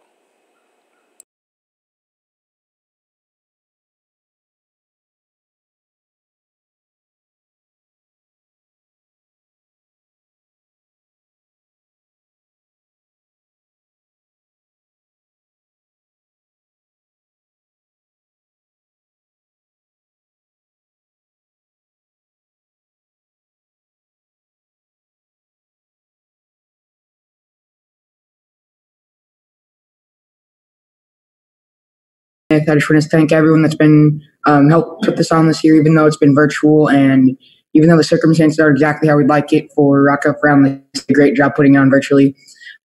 Speaker 1: I just want to thank everyone that's been helped put this on this year, even though it's been virtual and even though the circumstances are exactly how we'd like it for Rock Up Round. They did a great job putting it on virtually.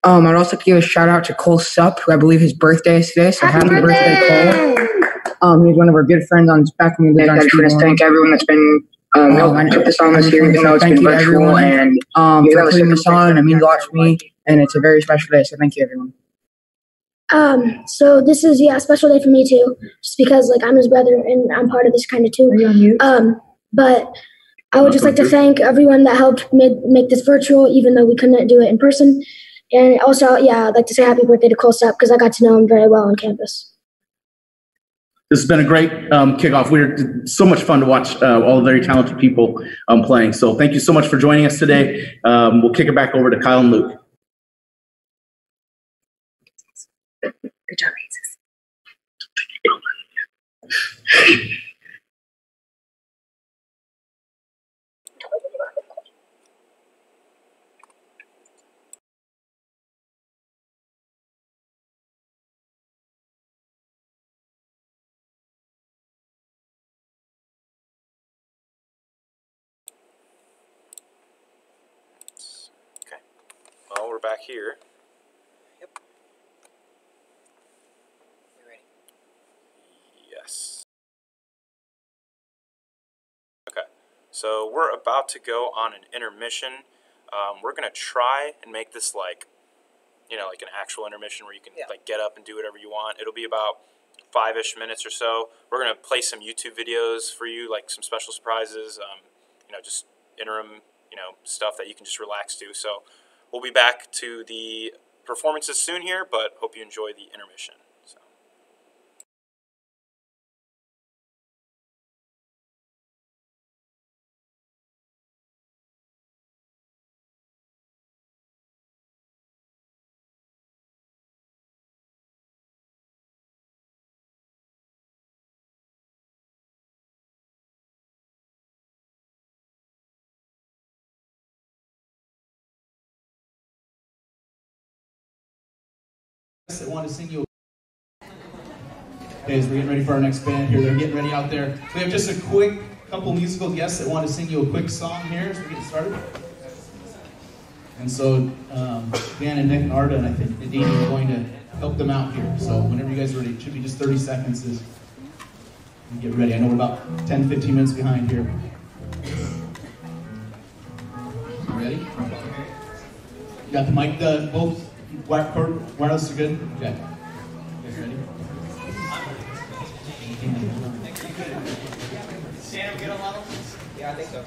Speaker 1: I'd also give a shout out to Cole Supp, who I believe his birthday is today. So happy birthday, Cole! He's one of our good friends on back when we lived on. I just want to thank everyone that's been helped put this on this year, even though it's been virtual and for putting this on. And it means a lot to me, and it's a very special day. So thank you, everyone.
Speaker 2: So this is a special day for me too, just because like I'm his brother and I'm part of this kind of too. But I would just like to thank everyone that helped make this virtual, even though we couldn't do it in person. And also, I'd like to say happy birthday to Cole Supp because I got to know him very well on campus.
Speaker 4: This has been a great kickoff. We're so much fun to watch all the very talented people playing. So thank you so much for joining us today. We'll kick it back over to Kyle and Luke.
Speaker 2: Good job,
Speaker 6: Okay. Well, we're back here. Okay, so we're about to go on an intermission. We're gonna try and make this like an actual intermission where you can like get up and do whatever you want. It'll be about 5-ish minutes or so. We're gonna play some YouTube videos for you, like some special surprises. Just interim, stuff that you can just relax to. So we'll be back to the performances soon here, but hope you enjoy the intermission.
Speaker 15: I want to sing you. Okay, as we're getting ready for our next band here, they're getting ready out there. We have just a quick couple musical guests that want to sing you a quick song here as we get started. And so, Dan and Nick and Arda and I think Dini are going to help them out here. So whenever you guys are ready, it should be just 30 seconds as we get ready. I know we're about 10, 15 minutes behind here. You ready? You got the mic, both wireless are good? Okay. You guys ready?
Speaker 7: Stand get on level? Yeah, I think so.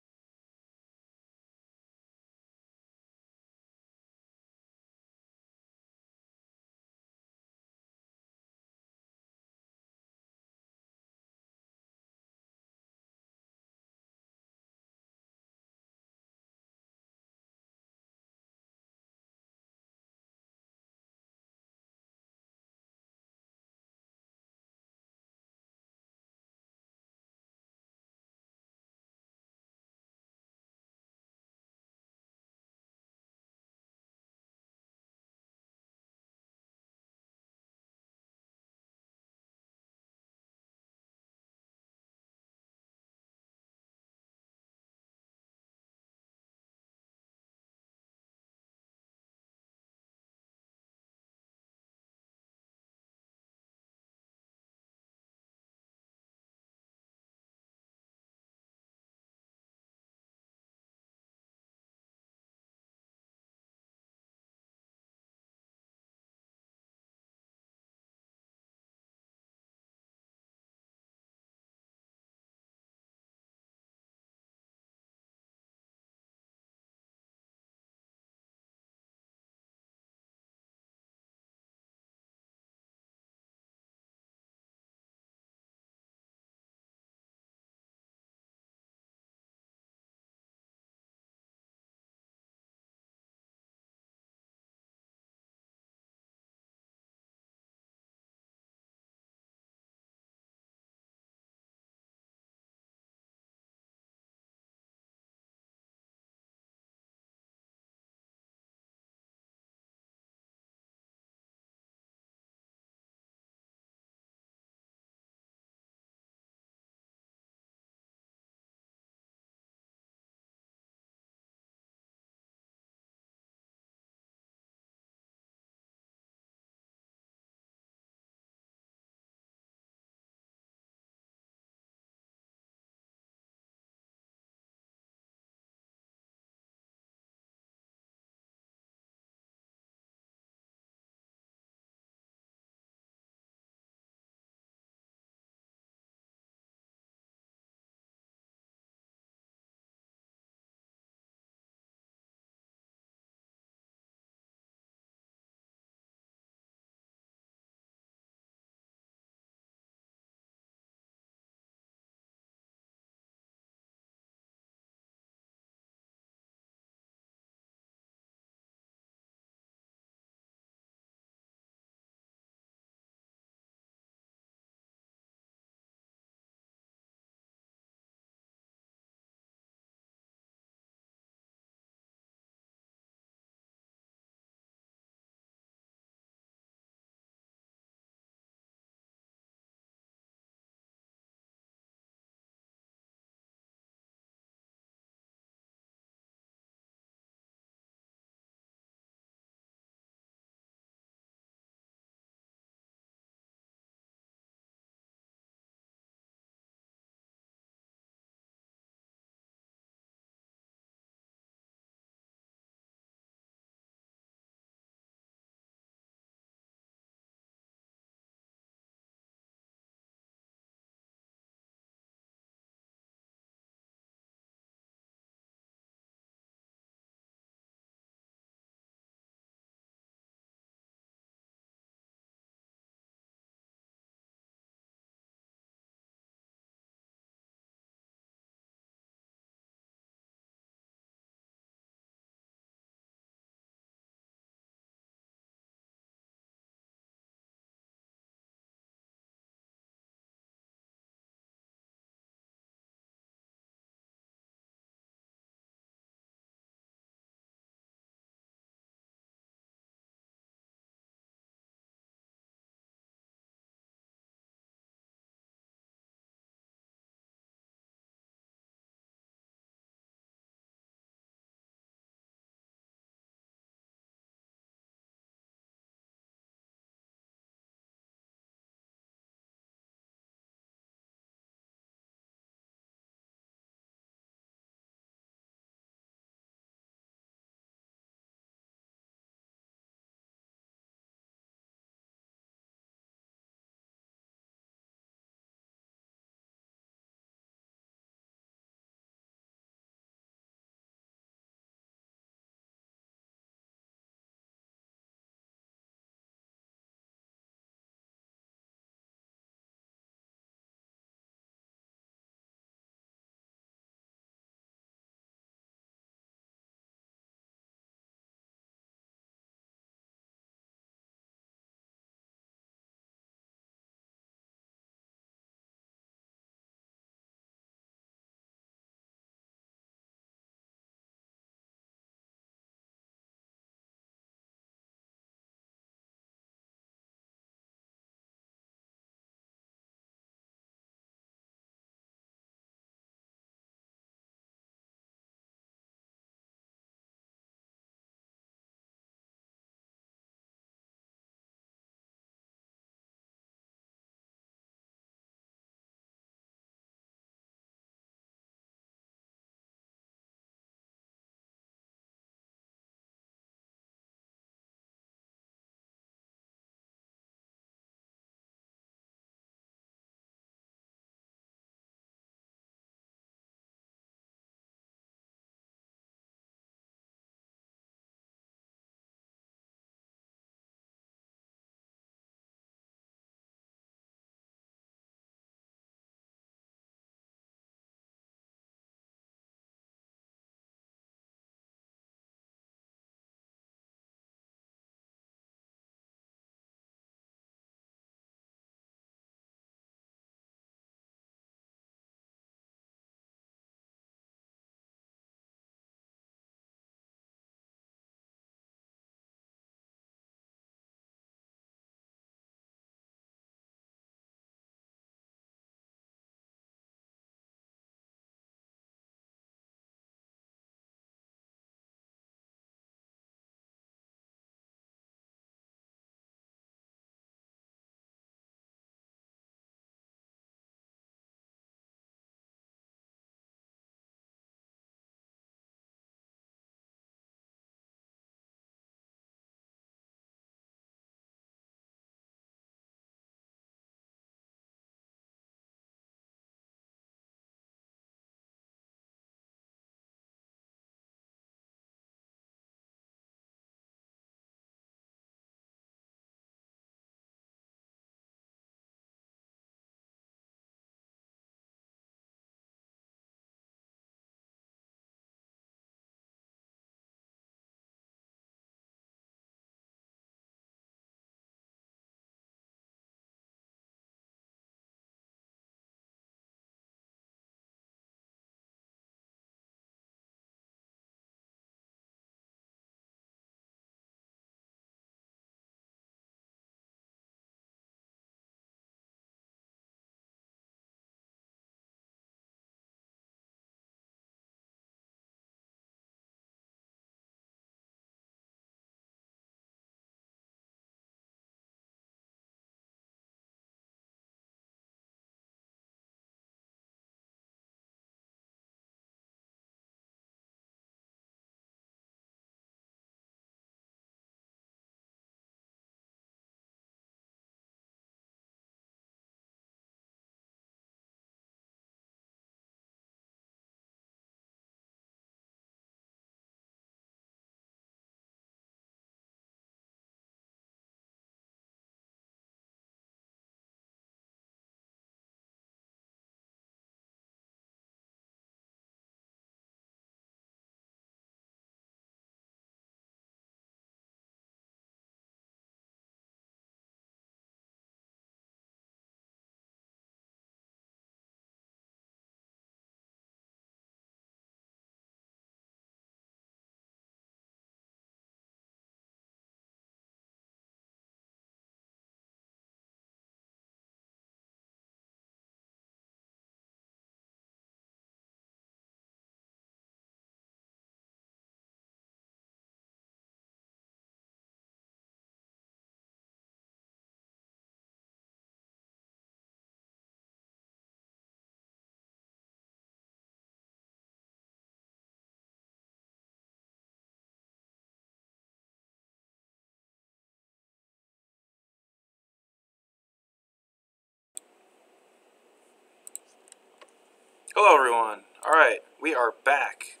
Speaker 6: Hello, everyone. All right, we are back.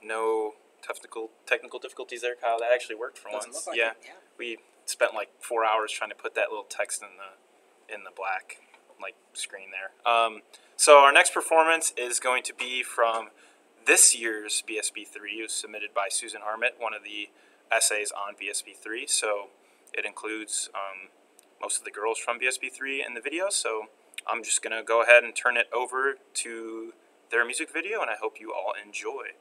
Speaker 6: No technical difficulties there, Kyle. That actually worked for once.
Speaker 7: Look like
Speaker 6: yeah.
Speaker 7: it, yeah.
Speaker 6: We spent like 4 hours trying to put that little text in the black screen there. So our next performance is going to be from this year's BSB3. It was submitted by Susan Harmet, one of the essays on BSB3. So it includes most of the girls from BSB3 in the video. So I'm just going to go ahead and turn it over to their music video, and I hope you all enjoy.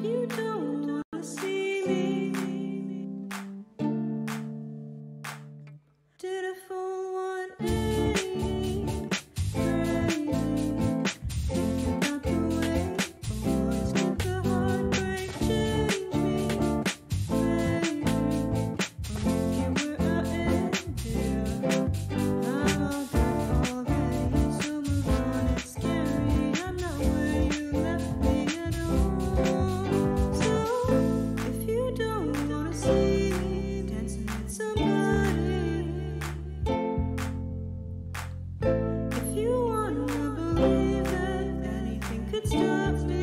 Speaker 8: You don't wanna see me. Did a full 180. Crazy. Thinking about the way boys did the heartbreak change me. Maybe. But look at where I ended. I'm all good already, so move on. It's scary. I'm not where you left me at all. So if you don't wanna see me dancing with somebody, if you wanna believe that anything could stop me,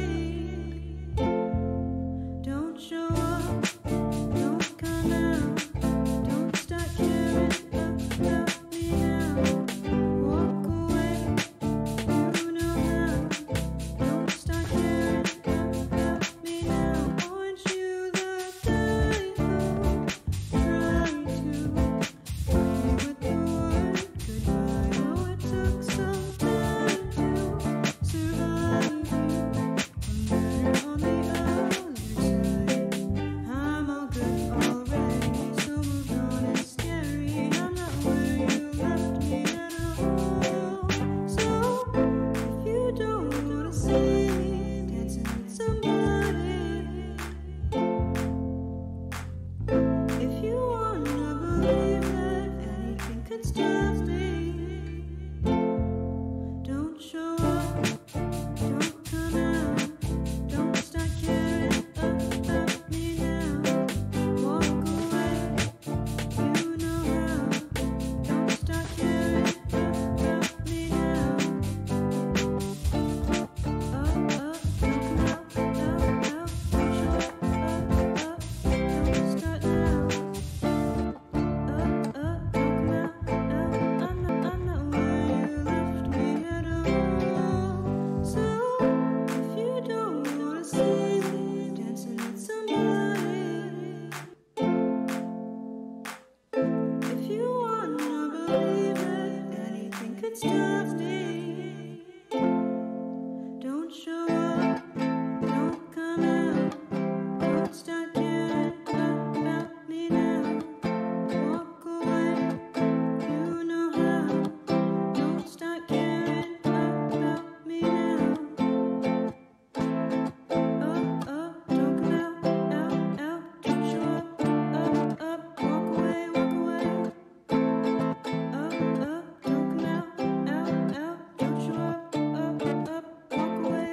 Speaker 8: don't show up, don't come out, don't start caring about me now. Walk away, you know how. Don't start caring about me now. Aren't you the guy who tried to leave with the word goodbye? Oh, it took some time to survive you. I'm better on the other side. I'm all good already, so move on. It's scary. I'm not where you left me at all. So if you don't wanna see me dancing with somebody, if you wanna believe that anything could stop me, don't show up, don't come out, don't start caring about me now. Walk away, you know how. Don't start caring about me now. Stop me. Don't show up, don't come out, don't start caring about me now. Walk away, you know how. Don't start caring about me now. Don't come out, don't show up, walk away, don't come out, don't show up, walk away.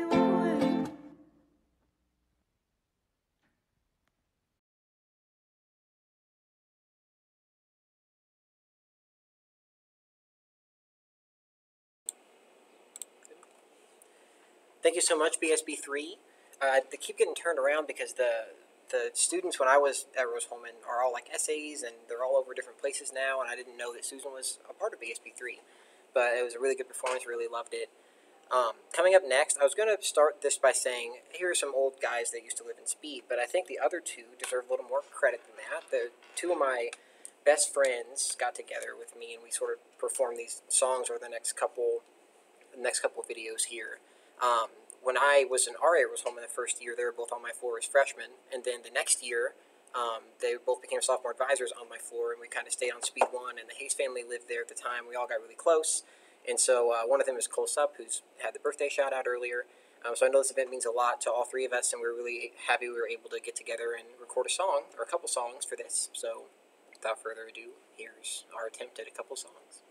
Speaker 7: Thank you so much, BSB3. They keep getting turned around because the students when I was at Rose Holman are all like essays, and they're all over different places now, and I didn't know that Susan was a part of BSB3. But it was a really good performance, really loved it. Coming up next, I was going to start this by saying, here are some old guys that used to live in Speed, but I think the other two deserve a little more credit than that. The two of my best friends got together with me, and we sort of performed these songs over the next couple videos here. When I was in RA Rose Holman the first year, they were both on my floor as freshmen, and then the next year, they both became sophomore advisors on my floor, and we kind of stayed on Speed 1, and the Hayes family lived there at the time. We all got really close, and so one of them is Close Up, who's had the birthday shout-out earlier. So I know this event means a lot to all three of us, and we're really happy we were able to get together and record a song, or a couple songs for this. So without further ado, here's our attempt at a couple songs.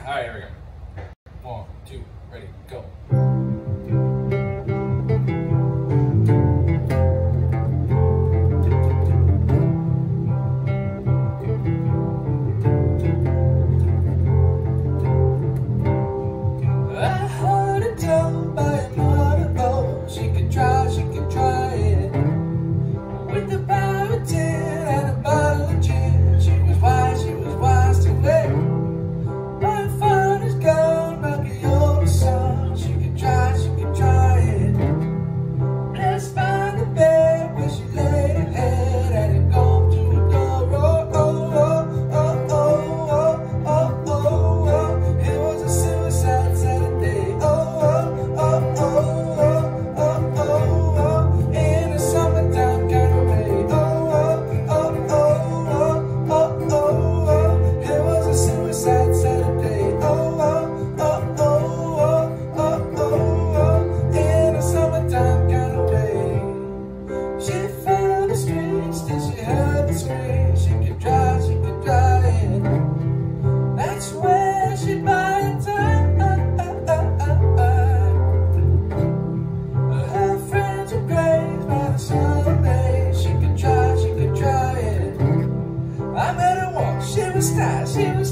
Speaker 16: All right, here we go. 1, 2, ready, go.
Speaker 5: I heard it told by a mother, oh, she could try it. With the power of 10 and a bottle of gin, she was wise to wait. My father's gone, like a older son, she could try it. Let's find the bed where she laid her head and it gone to the door, it was a suicide Saturday, in the summertime kind of way, it was a suicide Saturday, in the summertime kind of way. She found the streets till she heard the scream, she could drive it. That's where she buy a time. Her friends were great by the summer day. She could try it. I met her once, she was tired. I said, it was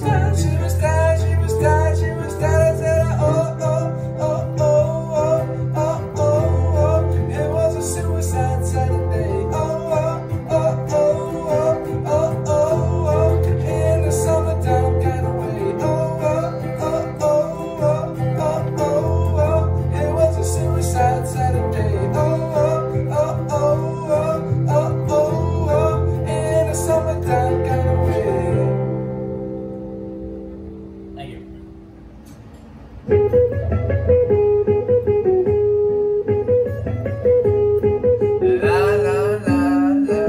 Speaker 5: a suicide Saturday. In the summertime kind of way. It was a suicide Saturday. In the summertime kind of way.
Speaker 16: Thank you.
Speaker 5: La la la la.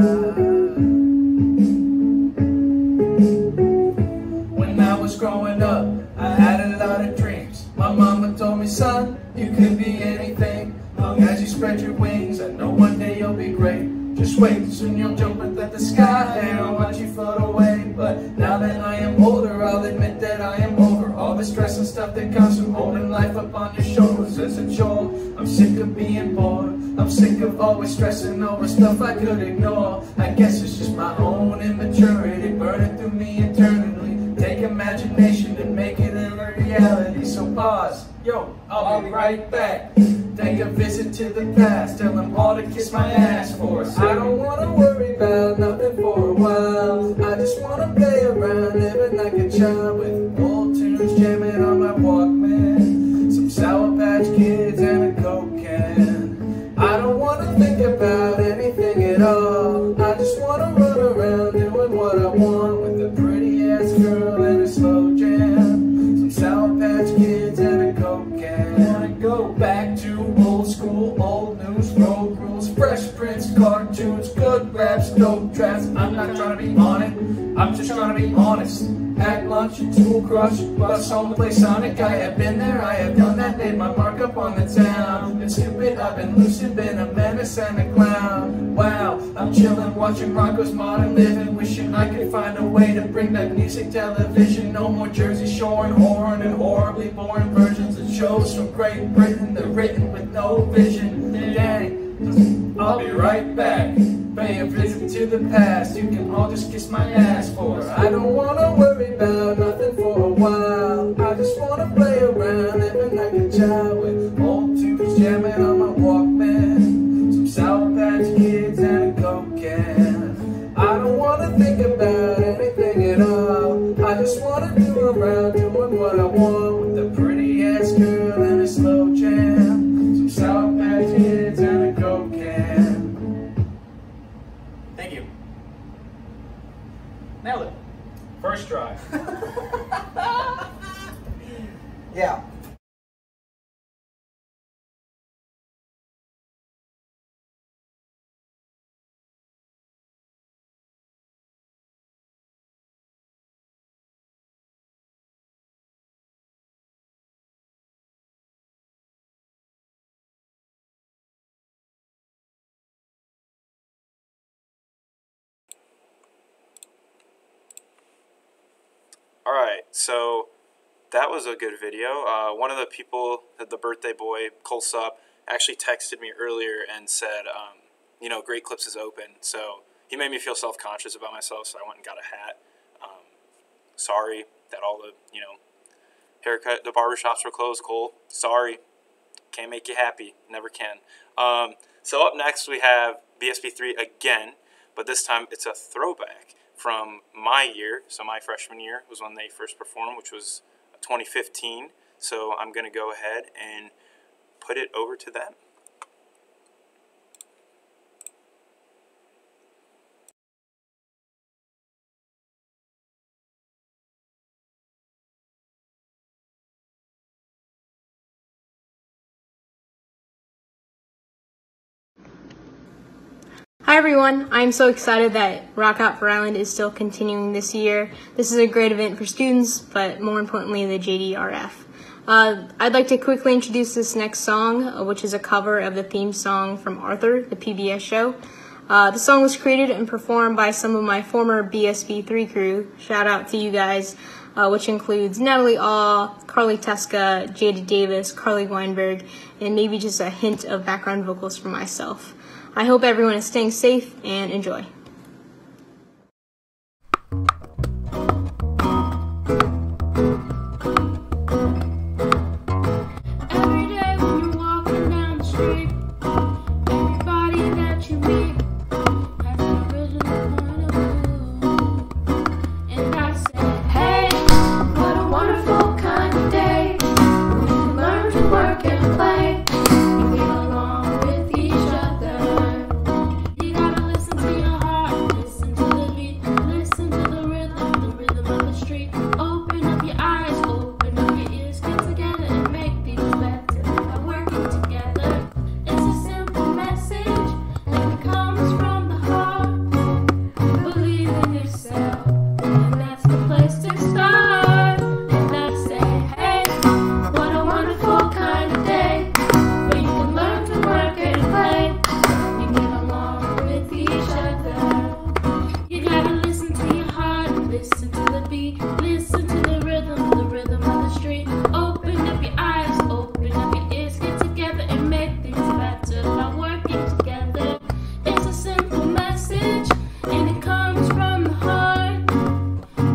Speaker 5: When I was growing up, I had a lot of dreams. My mama told me, son, you could be anything. Long as you spread your wings, I know one day you'll be great. Just wait, soon you'll jump up at the sky and I'll watch you float away. But now that I am older, I'll admit that I am over all the stress and stuff that comes from holding life up on your shoulders as a chore. I'm sick of being bored. I'm sick of always stressing over stuff I could ignore. I guess it's just my own immaturity burning through me internally. Take imagination and make it a reality. So pause, yo, I'll be right back. Take a visit to the past, tell them all to kiss my ass for us. I don't wanna worry about nothing for a while. I just wanna play around, living like a child with old tunes jamming on my Walkman, some Sour Patch Kids and a Coke can. I don't wanna think about anything at all. I just wanna run around doing what I want with a pretty ass girl and a slow jam, some Sour Patch Kids and a Coke can. Wanna go back to old school, old news, road rules, Fresh Prince, cartoons, good raps, dope traps. I'm not trying to be on it, I'm just trying to be honest. At lunch, Tool Crush, bus home to play Sonic. I have been there, I have done that, made my mark up on the town. Been stupid, I've been lucid, been a menace and a clown. Wow, I'm chillin', watching Rocco's Modern Living, wishing I could find a way to bring back music television. No more Jersey Shore and horror and horribly boring versions of shows from Great Britain. They're written with no vision. Dang, I'll be right back. Pay a visit to the past, you can all just kiss my ass for. I don't wanna worry about nothing for a while. I just wanna play around, living like a child with old tunes jamming on my Walkman, some Sour Patch Kids and a Coke can. I don't wanna think about anything at all. I just wanna do around doing what I want with a pretty ass girl and a slow jam, some Sour Patch Kids and a Coke can.
Speaker 16: Thank you. Nailed it. First try.
Speaker 17: Yeah.
Speaker 6: All right, so that was a good video. One of the people, the birthday boy, Cole Sup, actually texted me earlier and said, you know, Great Clips is open. So he made me feel self-conscious about myself, so I went and got a hat. Sorry that all the, you know, the barbershops were closed, Cole. Sorry. Can't make you happy. Never can. So up next we have BSB3 again, but this time it's a throwback from my year. So my freshman year was when they first performed, which was 2015. So I'm going to go ahead and put it over to them.
Speaker 17: Hi everyone, I'm so excited that Rock Out for Ryland is still continuing this year. This is a great event for students, but more importantly the JDRF. I'd like to quickly introduce this next song, which is a cover of the theme song from Arthur, the PBS show. The song was created and performed by some of my former BSB3 crew. Shout out to you guys, which includes Natalie Aw, Carly Teska, Jada Davis, Carly Weinberg, and maybe just a hint of background vocals for myself. I hope everyone is staying safe and enjoy.
Speaker 8: Every day when you're walking down the street, everybody that you meet has an original point of view. And I said, hey, what a wonderful kind of day. We can learn to work and play and get along with each other. You gotta listen to your heart, listen to the beat, listen to the rhythm of the street. Open up your eyes, open up your ears, get together and make things better by working together. It's a simple message and it comes from the heart. Believe in yourself, and that's the place to start. And I say, hey, what a wonderful kind of day where you can learn to work and play and get along with each other. You gotta listen to your heart, listen to the beat, listen to the rhythm of the street. Open up your eyes, open up your ears, get together and make things better by working together. It's a simple message and it comes from the heart.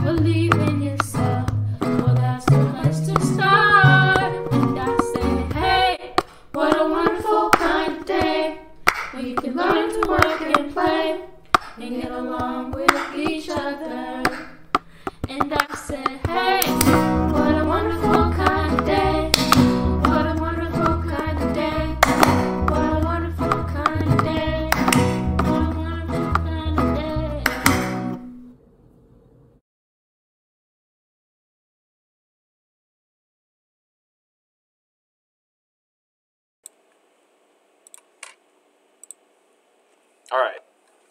Speaker 8: Believe in yourself, well that's the place to start. And I say, hey, what a wonderful kind of day where you can learn to work and play and get along with each other. And I said, hey, what a wonderful kind of day. What a wonderful kind of day. What a wonderful kind of day. What a wonderful kind of day.
Speaker 6: All right,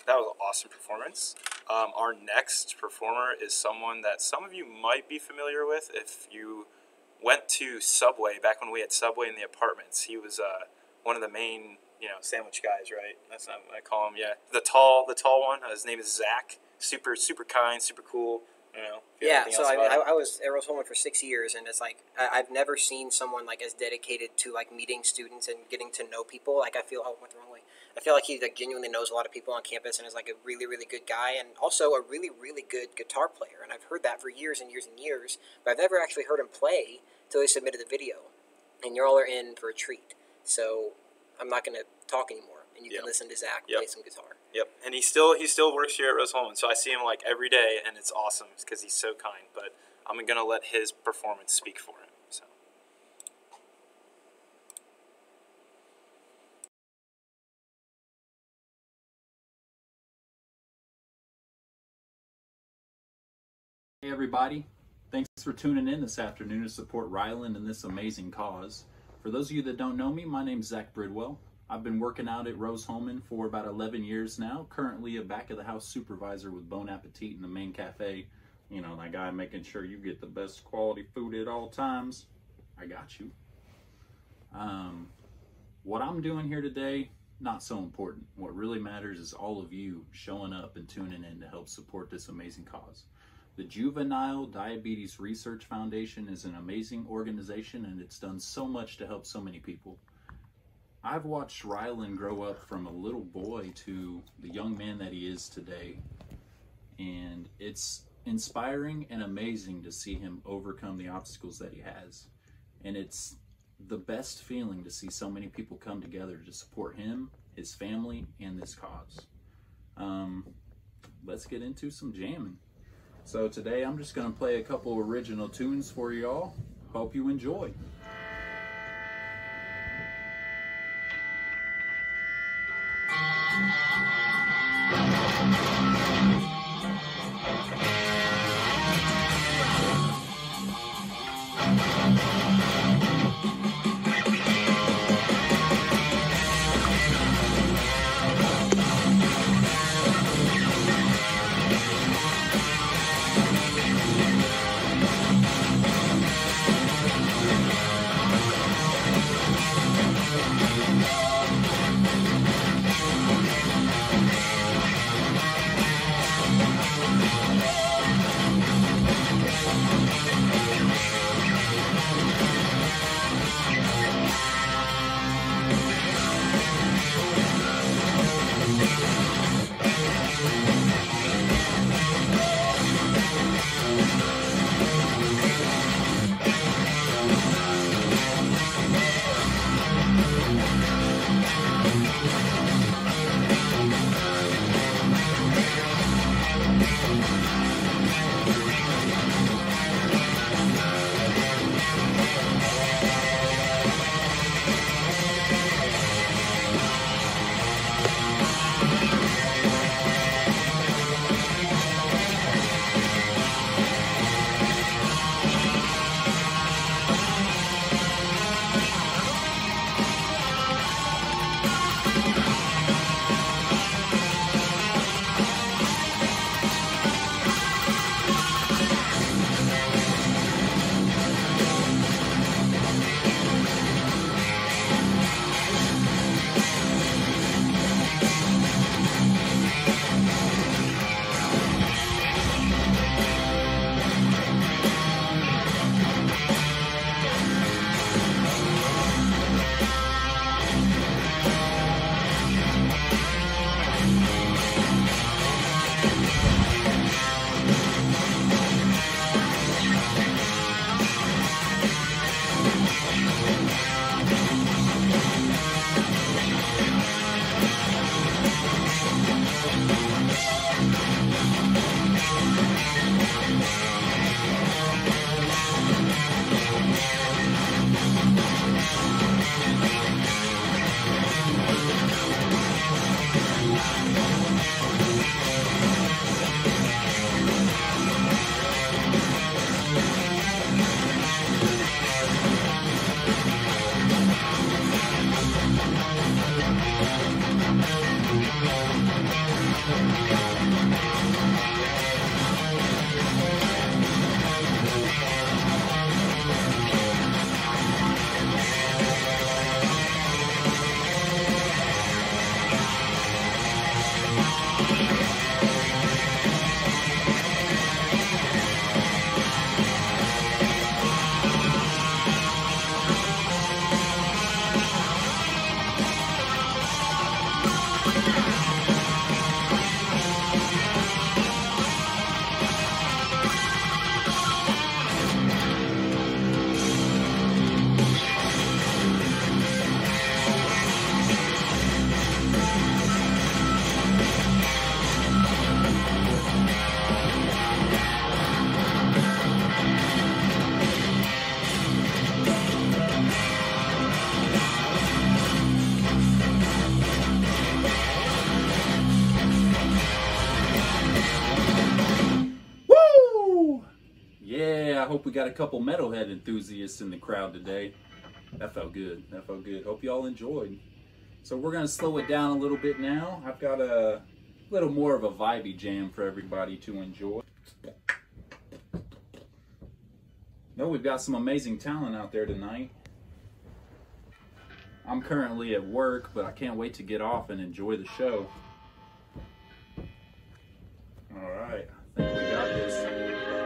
Speaker 6: that was an awesome performance. Our next performer is someone that some of you might be familiar with if you went to Subway back when we had Subway in the apartments. He was one of the main, you know, sandwich guys, right? That's not what I call him. Yeah, the tall one. His name is Zack. Super kind, super cool. You know.
Speaker 7: Yeah, so I was at Rose Holman for 6 years, and it's like I've never seen someone like as dedicated to like meeting students and getting to know people. Like I went the wrong way. I feel like he like genuinely knows a lot of people on campus and is like a really, really good guy and also a really, really good guitar player. And I've heard that for years and years and years, but I've never actually heard him play until he submitted the video. And you all are in for a treat. So I'm not going to talk anymore, and you can listen to Zack play some guitar.
Speaker 6: Yep, and he still works here at Rose Holman, so I see him like every day, and it's awesome because he's so kind. But I'm gonna let his performance speak for him. So.
Speaker 18: Hey everybody, thanks for tuning in this afternoon to support Ryland and this amazing cause. For those of you that don't know me, my name's Zack Bridwell. I've been working out at Rose Holman for about 11 years now, currently a back-of-the-house supervisor with Bon Appetit in the main cafe. You know, that guy making sure you get the best quality food at all times. I got you. What I'm doing here today, not so important. What really matters is all of you showing up and tuning in to help support this amazing cause. The Juvenile Diabetes Research Foundation is an amazing organization, and it's done so much to help so many people. I've watched Ryland grow up from a little boy to the young man that he is today, and it's inspiring and amazing to see him overcome the obstacles that he has. And it's the best feeling to see so many people come together to support him, his family, and this cause. Let's get into some jamming. So today I'm just going to play a couple original tunes for y'all. Hope you enjoy. hope we got a couple metalhead enthusiasts in the crowd today. That felt good. That felt good. Hope you all enjoyed. So we're going to slow it down a little bit now. I've got a little more of a vibey jam for everybody to enjoy. No, we've got some amazing talent out there tonight. I'm currently at work, but I can't wait to get off and enjoy the show. All right, I think we got this.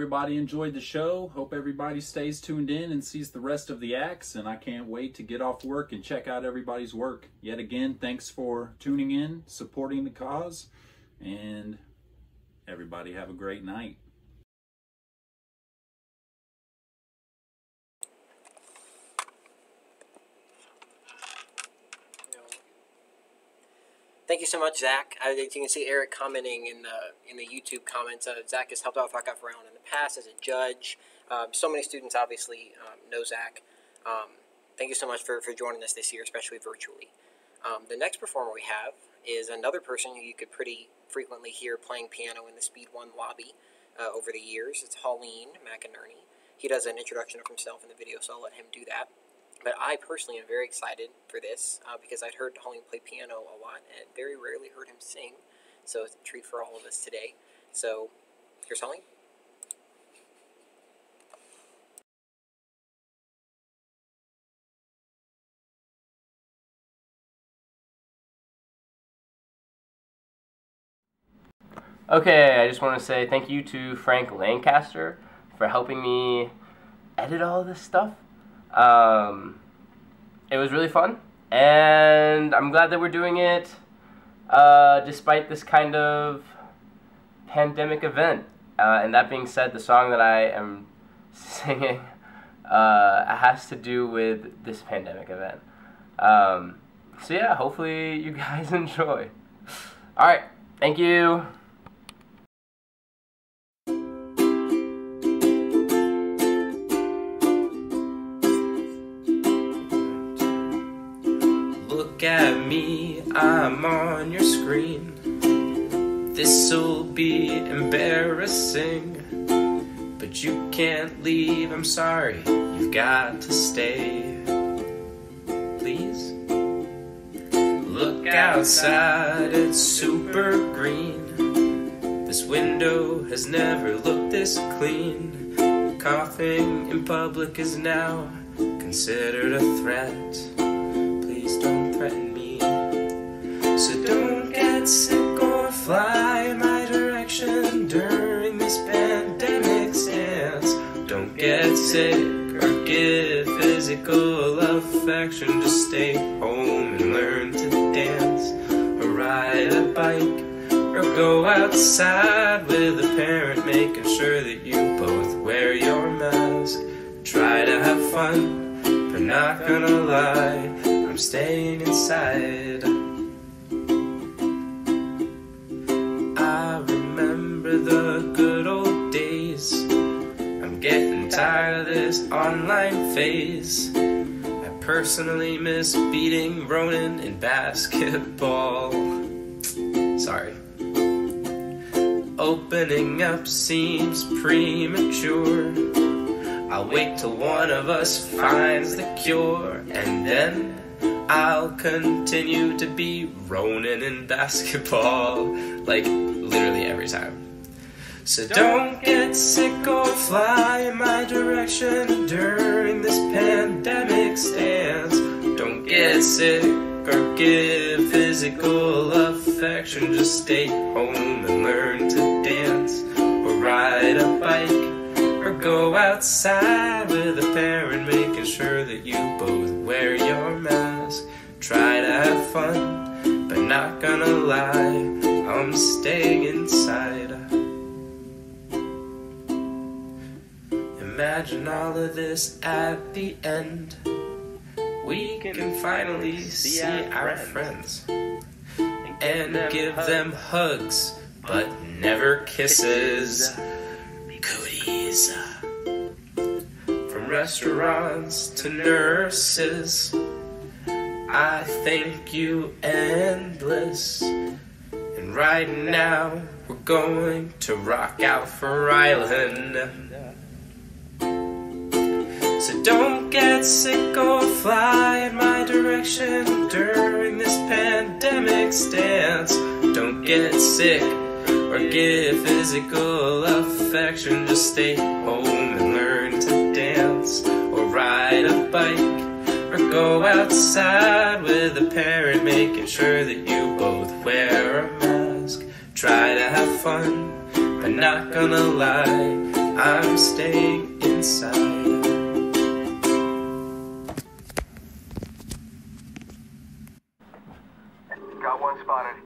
Speaker 18: everybody enjoyed the show. Hope everybody stays tuned in and sees the rest of the acts. And I can't wait to get off work and check out everybody's work. Yet again, thanks for tuning in, supporting the cause, and everybody have a great night.
Speaker 7: Thank you so much, Zach. As you can see, Eric commenting in the YouTube comments. Zach has helped out with Rock Out for Ryland in the past as a judge. So many students obviously know Zach. Thank you so much for joining us this year, especially virtually. The next performer we have is another person who you could pretty frequently hear playing piano in the Speed 1 lobby over the years. It's Haulein McInerney. He does an introduction of himself in the video, so I'll let him do that. But I personally am very excited for this because I'd heard Haulein play piano a lot and very rarely heard him sing. So it's a treat for all of us today. So here's Haulein.
Speaker 19: Okay, I just want to say thank you to Frank Lancaster for helping me edit all of this stuff. It was really fun, and I'm glad that we're doing it despite this kind of pandemic event. And that being said, the song that I am singing has to do with this pandemic event. So yeah, hopefully you guys enjoy. Alright, thank you. Look at me, I'm on your screen. This'll be embarrassing, but you can't leave, I'm sorry, you've got to stay. Please? Look outside, it's super green. This window has never looked this clean. Coughing in public is now considered a threat. Don't threaten me. So don't get sick or fly my direction during this pandemic stance. Don't get sick or give physical affection. Just stay home and learn to dance, or ride a bike, or go outside with a parent, making sure that you both wear your mask. Try to have fun, but not gonna lie, I'm staying inside. I remember the good old days. I'm getting tired of this online phase. I personally miss beating Ronan in basketball. Sorry. Opening up seems premature. I'll wait till one of us finds the cure, and then I'll continue to be Ronan in basketball, like literally every time. So don't get sick or fly in my direction during this pandemic stance. Don't get sick or give physical affection. Just stay home and learn to dance, or ride a bike, or go outside with a parent, making sure that you both wear your mask. Try to have fun, but not gonna lie, I'm staying inside. Imagine all of this at the end. We can finally see our friends and give them hugs, but never kisses. Cooties. From restaurants to nurses, I thank you endless. And right now we're going to rock out for Ryland. So don't get sick or fly in my direction during this pandemic stance. Don't get sick or give physical affection. Just stay home and learn to dance, or ride a bike, or go outside with a parent, making sure that you both wear a mask. Try to have fun, but not gonna lie, I'm staying inside.
Speaker 20: Got one spotted.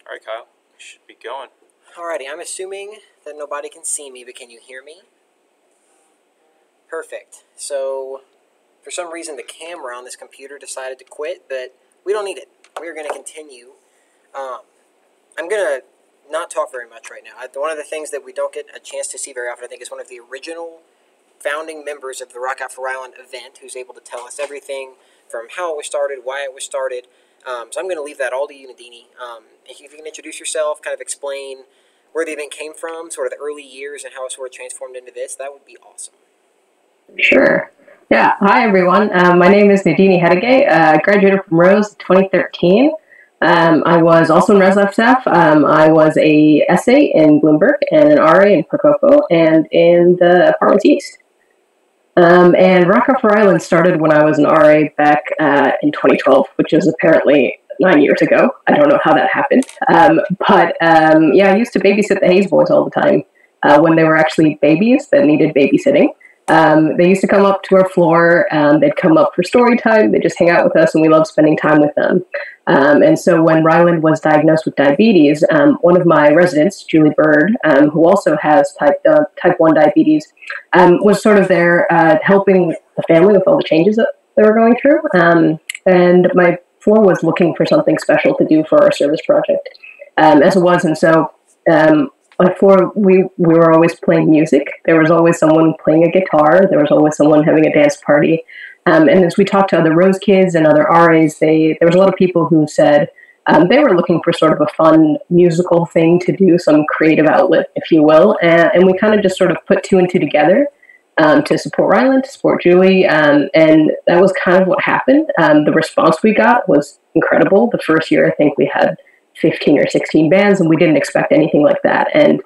Speaker 6: All right, Kyle, we should be going.
Speaker 7: Alrighty, I'm assuming that nobody can see me, but can you hear me? Perfect. So, for some reason, the camera on this computer decided to quit, but we don't need it. We're going to continue. I'm going to not talk very much right now. One of the things that we don't get a chance to see very often, I think, is one of the original founding members of the Rock Out for Ryland event, who's able to tell us everything from how it was started, why it was started. So I'm going to leave that all to you, Dini. If you can introduce yourself, kind of explain where the event came from, sort of the early years, and how it sort of transformed into this, that would be awesome.
Speaker 21: Sure. Yeah. Hi, everyone. My name is Dini Hettigei. I graduated from Rose in 2013. I was also in ResLab staff. I was a SA in Bloomberg and an RA in Procopo and in the Apartments East. And Rock Out for Ryland started when I was an RA back in 2012, which is apparently 9 years ago. I don't know how that happened. Yeah, I used to babysit the Hayes boys all the time when they were actually babies that needed babysitting. They used to come up to our floor. They'd come up for story time. They'd just hang out with us, and we loved spending time with them. And so when Ryland was diagnosed with diabetes, one of my residents, Julie Bird, who also has type 1 diabetes, was sort of there helping the family with all the changes that they were going through. And my floor was looking for something special to do for our service project, as it was. And so my floor, we were always playing music. There was always someone playing a guitar. There was always someone having a dance party. And as we talked to other Rose kids and other RAs, there was a lot of people who said they were looking for sort of a fun musical thing to do, some creative outlet, if you will. And we kind of just sort of put two and two together to support Ryland, to support Julie. And that was kind of what happened. The response we got was incredible. The first year, I think we had 15 or 16 bands, and we didn't expect anything like that. And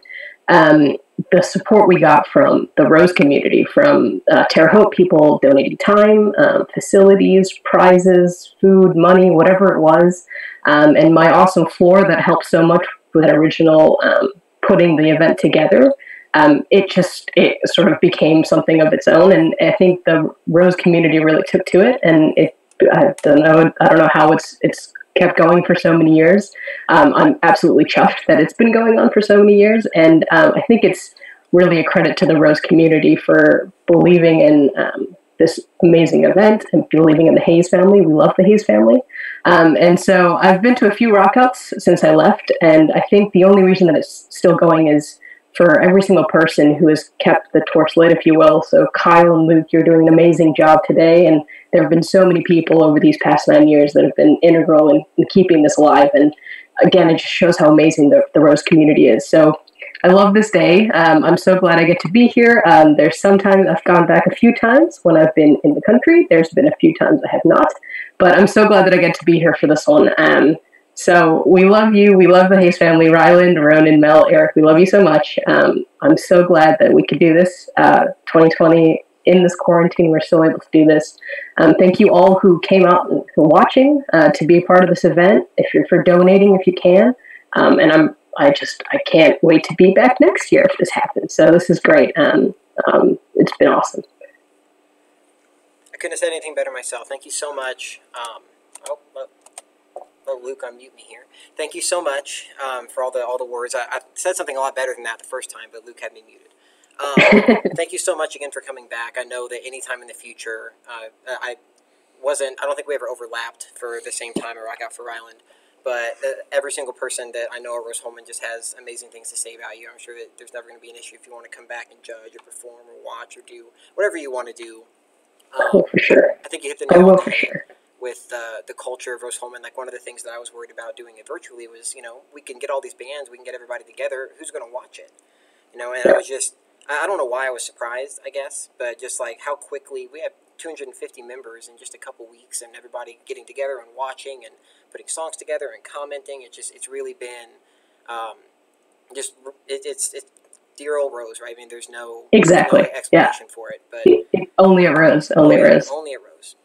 Speaker 21: the support we got from the Rose community, from Terre Haute people donating time, facilities, prizes, food, money, whatever it was, and my awesome floor that helped so much with that original putting the event together, it sort of became something of its own. And I think the Rose community really took to it, and I don't know how it's kept going for so many years. I'm absolutely chuffed that it's been going on for so many years, and I think it's really a credit to the Rose community for believing in this amazing event and believing in the Hayes family. We love the Hayes family. And so I've been to a few rockouts since I left, and I think the only reason that it's still going is for every single person who has kept the torch lit, if you will. So Kyle and Luke, you're doing an amazing job today, and there have been so many people over these past 9 years that have been integral in keeping this alive. And again, it just shows how amazing the Rose community is. So I love this day. I'm so glad I get to be here. There's sometimes I've gone back a few times when I've been in the country. There's been a few times I have not, but I'm so glad that I get to be here for this one. So we love you. We love the Hayes family, Ryland, Ronan, Mel, Eric. We love you so much. I'm so glad that we could do this. 2020 in this quarantine, we're still able to do this. Thank you all who came out for watching to be a part of this event. If you're for donating, if you can, and I can't wait to be back next year if this happens. So this is great. It's been awesome.
Speaker 7: I couldn't have said anything better myself. Thank you so much. Luke, unmute me here. Thank you so much for all the words. I said something a lot better than that the first time, but Luke had me muted. Thank you so much again for coming back. I know that anytime in the future, I don't think we ever overlapped for the same time at Rock Out for Ryland, but every single person that I know at Rose Holman just has amazing things to say about you. I'm sure that there's never going to be an issue if you want to come back and judge or perform or watch or do whatever you want to do.
Speaker 21: For sure.
Speaker 7: I think you hit the nail on the head with the culture of Rose Holman. Like, one of the things that I was worried about doing it virtually was, we can get all these bands, we can get everybody together, who's going to watch it? And I was just, I don't know why I was surprised, I guess, but just like how quickly we have 250 members in just a couple weeks, and everybody getting together and watching and putting songs together and commenting. It's really been it's dear old Rose, right? I mean, there's no explanation for it, but
Speaker 21: only a Rose, only a Rose.
Speaker 7: Only a Rose.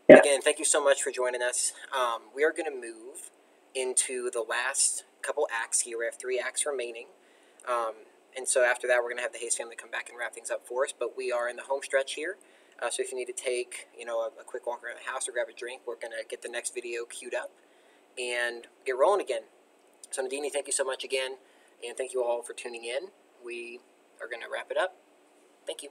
Speaker 21: Yeah.
Speaker 7: Again, thank you so much for joining us. We are going to move into the last couple acts here. We have 3 acts remaining. And so after that, we're going to have the Hayes family come back and wrap things up for us. But we are in the home stretch here. So if you need to take, a quick walk around the house or grab a drink, we're going to get the next video queued up and get rolling again. So Dini, thank you so much again. And thank you all for tuning in. We are going to wrap it up. Thank you.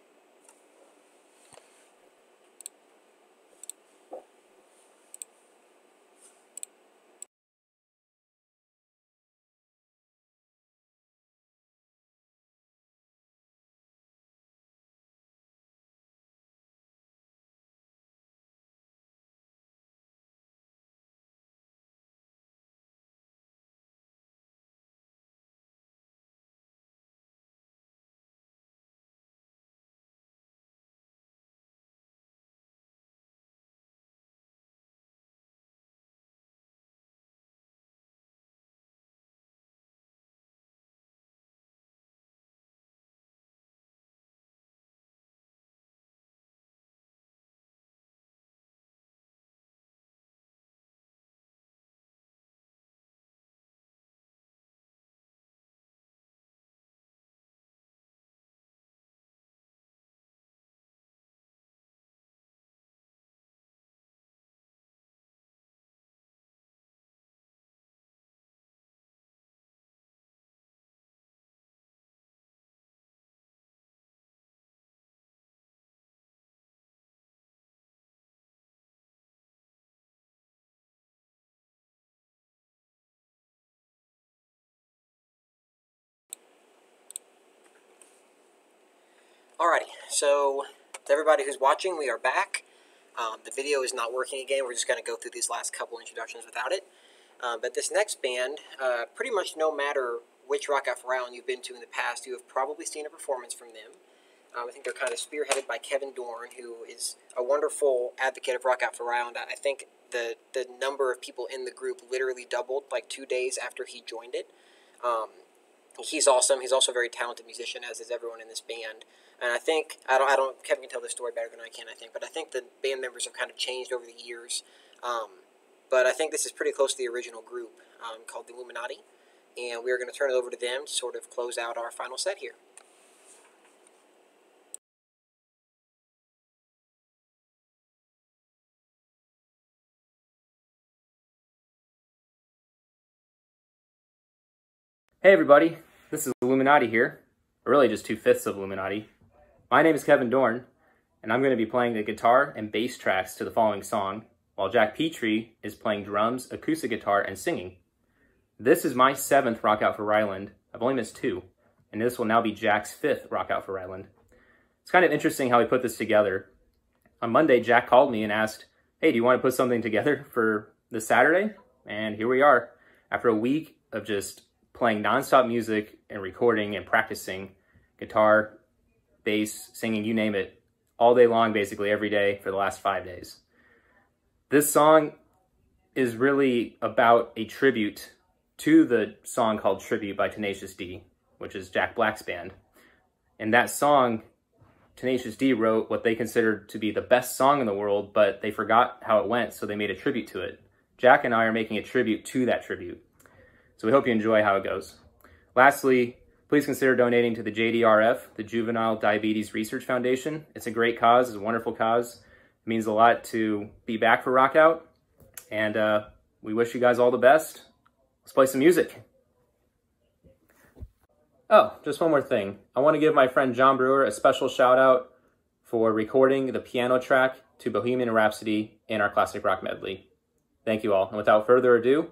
Speaker 7: Alrighty, so to everybody who's watching, we are back. The video is not working again. We're just going to go through these last couple introductions without it. But this next band, pretty much no matter which Rock Out for Ryland you've been to in the past, you have probably seen a performance from them. I think they're kind of spearheaded by Kevin Dorn, who is a wonderful advocate of Rock Out for Ryland. I think the number of people in the group literally doubled like 2 days after he joined it. He's awesome. He's also a very talented musician, as is everyone in this band. And I think, Kevin can tell this story better than I can, I think, but I think the band members have kind of changed over the years. But I think this is pretty close to the original group called the Illuminati. And we are going to turn it over to them to sort of close out our final set here.
Speaker 9: Hey everybody, this is Illuminati here, or really just 2/5 of Illuminati. My name is Kevin Dorn, and I'm going to be playing the guitar and bass tracks to the following song, while Jack Petrie is playing drums, acoustic guitar, and singing. This is my 7th Rock Out for Ryland. I've only missed 2, and this will now be Jack's 5th Rock Out for Ryland. It's kind of interesting how we put this together. On Monday, Jack called me and asked, hey, do you want to put something together for this Saturday? And here we are, after a week of just playing nonstop music and recording and practicing guitar, bass, singing, you name it, all day long, basically every day for the last 5 days. This song is really about a tribute to the song called Tribute by Tenacious D, which is Jack Black's band. And that song, Tenacious D wrote what they considered to be the best song in the world, but they forgot how it went, so they made a tribute to it. Jack and I are making a tribute to that tribute. So we hope you enjoy how it goes. Lastly, please consider donating to the JDRF, the Juvenile Diabetes Research Foundation. It's a great cause, it's a wonderful cause. It means a lot to be back for Rock Out, and we wish you guys all the best. Let's play some music. Oh, just one more thing. I want to give my friend John Brewer a special shout out for recording the piano track to Bohemian Rhapsody in our classic rock medley. Thank you all. And without further ado,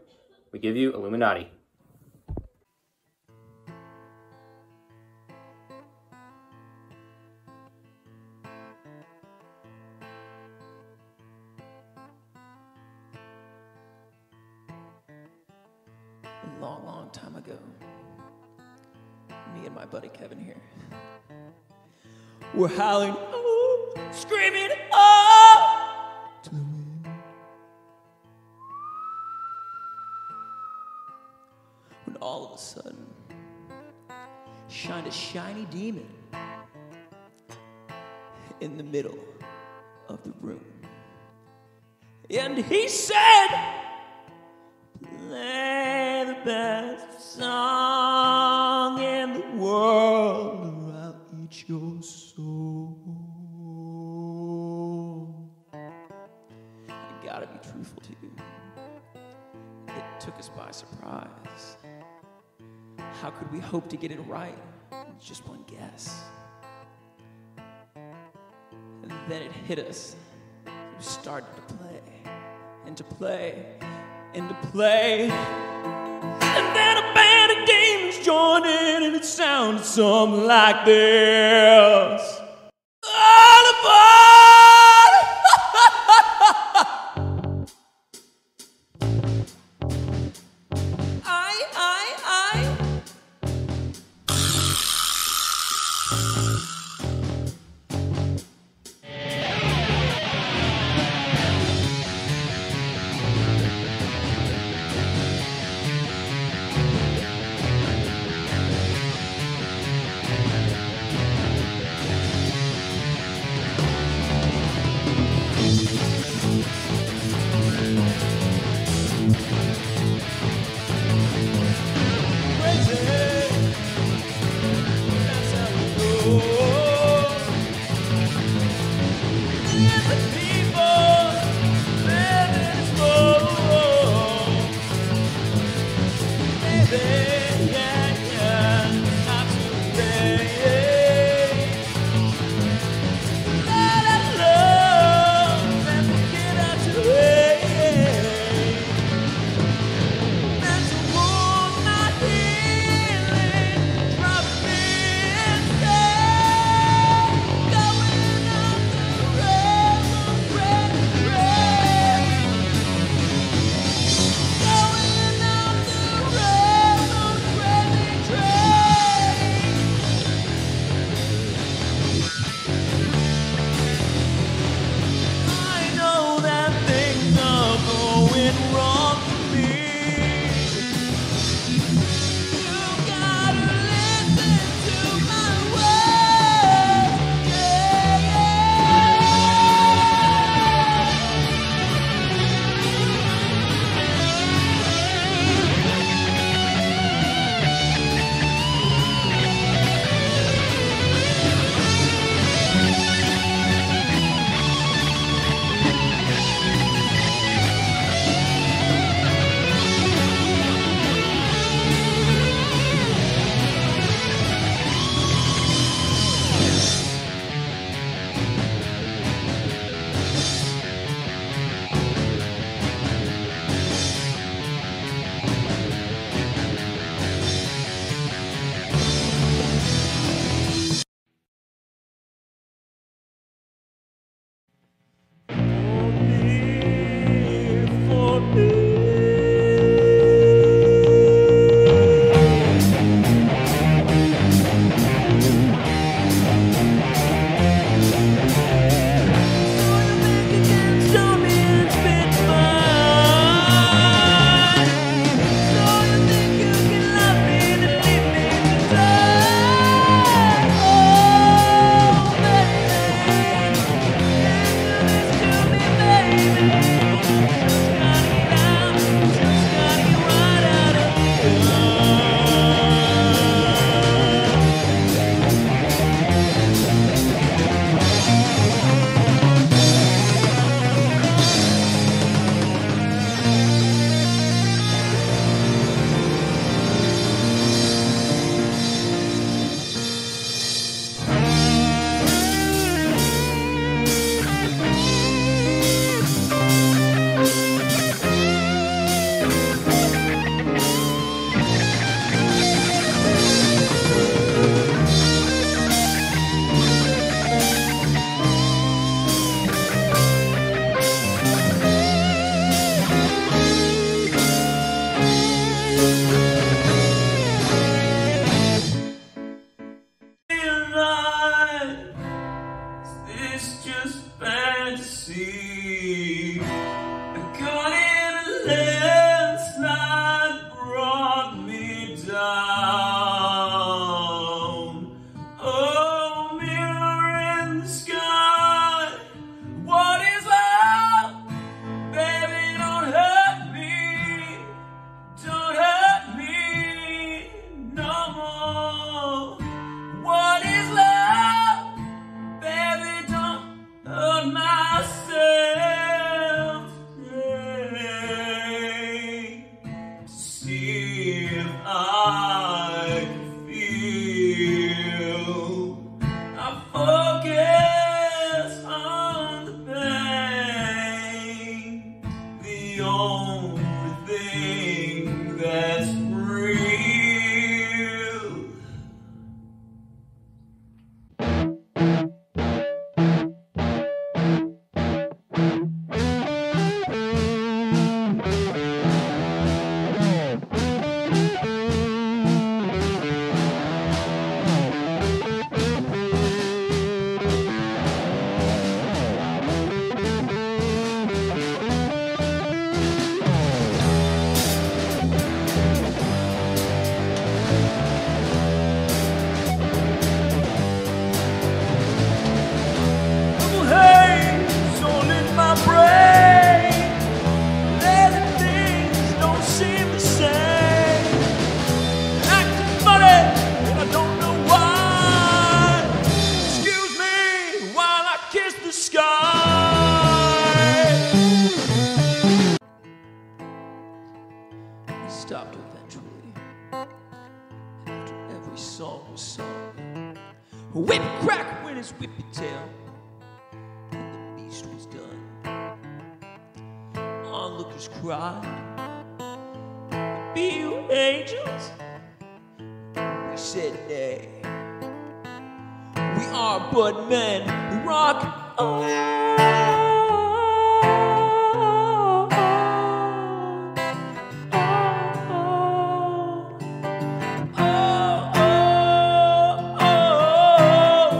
Speaker 9: we give you Illuminati.
Speaker 10: A long, long time ago, me and my buddy Kevin here, we're howling, oh, screaming, oh, to the wind. When all of a sudden, shined a shiny demon in the middle of the room. And he said, play the best song in the world, or I'll eat your soul. I gotta be truthful to you. It took us by surprise. How could we hope to get it right with just one guess? And then it hit us. We started to play, and to play, and to play. And then a band of demons joined in, and it sounded something like this. All aboard! sea. Caught in a landslide brought me down. Oh, mirror in the sky, what is love? Baby, don't hurt me. Don't hurt me no more. What is love? Baby, don't hurt myself today. See if I can feel. I focus on the pain, the only thing that's real. Double haze all in my brain. Lately things don't seem the same. Acting funny and I don't know why. Excuse me while I kiss the sky. He stopped eventually. After every song was sung, whip crack went his whippy tail, and the beast was done. Onlookers cried, "Be you angels?" We said nay. We are but men who rock on.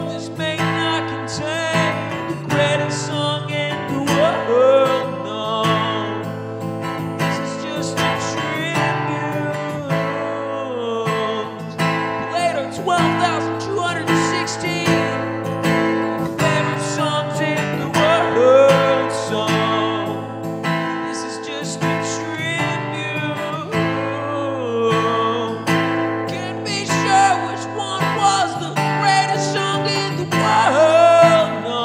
Speaker 10: This may not contain the greatest song in the world, no. This is just a tribute. Played on 12,216 favorite songs in the world, so this is just a tribute. Can't be sure which one was the greatest song in the world, no.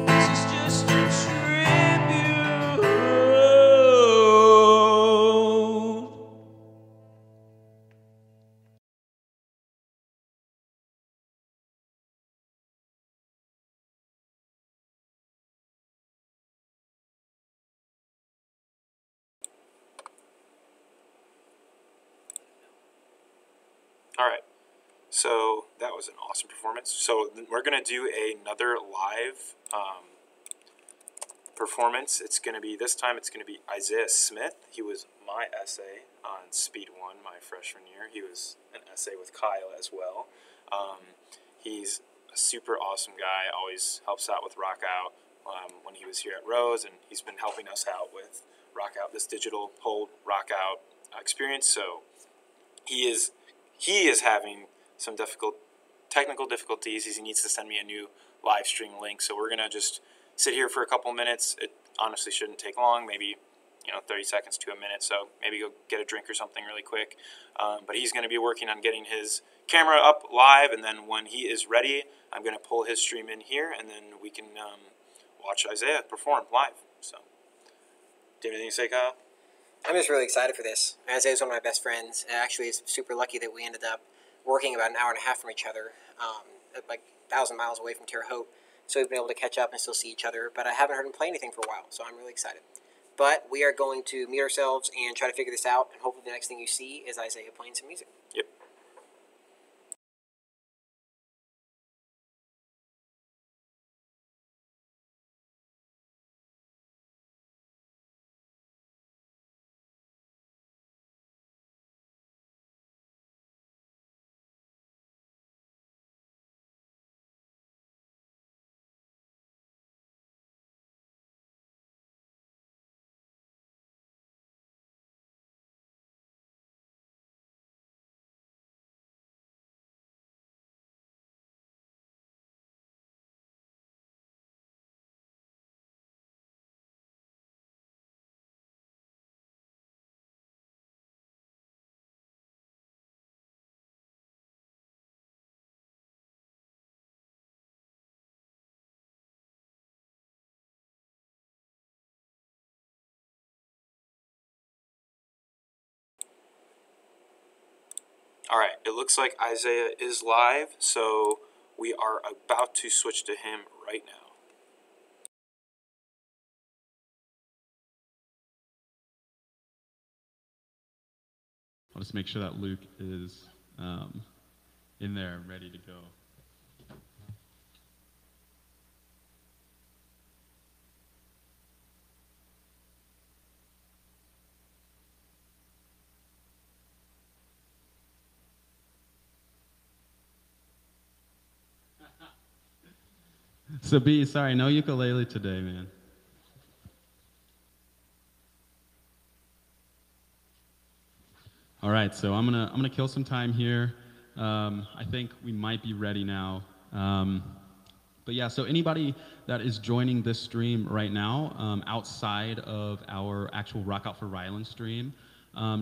Speaker 10: This is just a tribute.
Speaker 6: All right. So that was an awesome performance. So we're going to do another live performance. It's going to be, this time it's going to be Isaiah Smith. He was my essay on Speed 1 my freshman year. He was an essay with Kyle as well. He's a super awesome guy, always helps out with Rock Out when he was here at Rose, and he's been helping us out with Rock Out, this digital whole Rock Out experience. So he is having some technical difficulties. He needs to send me a new live stream link. So we're going to just sit here for a couple minutes. It honestly shouldn't take long, maybe 30 seconds to a minute. So maybe go get a drink or something really quick. But he's going to be working on getting his camera up live. And then when he is ready, I'm going to pull his stream in here. And then we can watch Isaiah perform live. So, do you have anything to say, Kyle?
Speaker 7: I'm just really excited for this. Isaiah's one of my best friends. Actually, it's super lucky that we ended up working about an hour and a half from each other, like 1,000 miles away from Terre Haute. So we've been able to catch up and still see each other. But I haven't heard him play anything for a while, so I'm really excited. But we are going to meet ourselves and try to figure this out. And hopefully the next thing you see is Isaiah playing some music.
Speaker 6: Yep. All right, it looks like Isaiah is live, so we are about to switch to him right now.
Speaker 11: I'll just make sure that Luke is in there, ready to go. So B, sorry, no ukulele today, man. All right, so I'm gonna kill some time here. I think we might be ready now. But yeah, so anybody that is joining this stream right now, outside of our actual Rock Out for Ryland stream,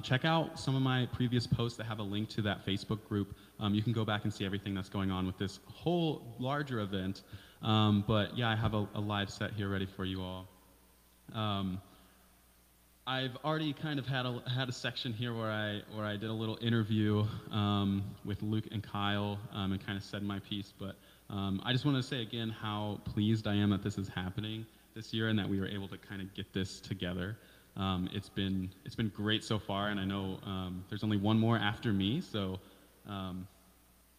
Speaker 11: check out some of my previous posts that have a link to that Facebook group. You can go back and see everything that's going on with this whole larger event. But yeah, I have a live set here ready for you all. I've already kind of had a section here where I did a little interview with Luke and Kyle and kind of said my piece. But I just want to say again how pleased I am that this is happening this year and that we were able to kind of get this together. It's been great so far, and I know there's only one more after me. So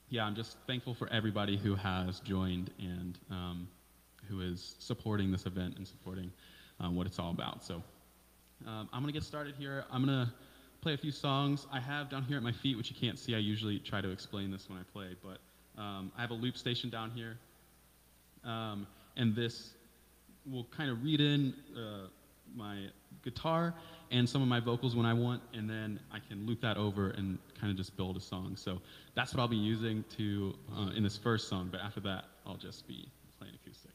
Speaker 11: yeah, I'm just thankful for everybody who has joined and who is supporting this event and supporting what it's all about. So I'm going to get started here. I'm going to play a few songs I have down here at my feet, which you can't see. I usually try to explain this when I play, but I have a loop station down here. And this will kind of read in my guitar and some of my vocals when I want, and then I can loop that over and kind of just build a song. So that's what I'll be using to in this first song, but after that, I'll just be playing acoustic.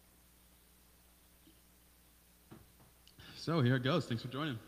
Speaker 11: So here it goes. Thanks for joining.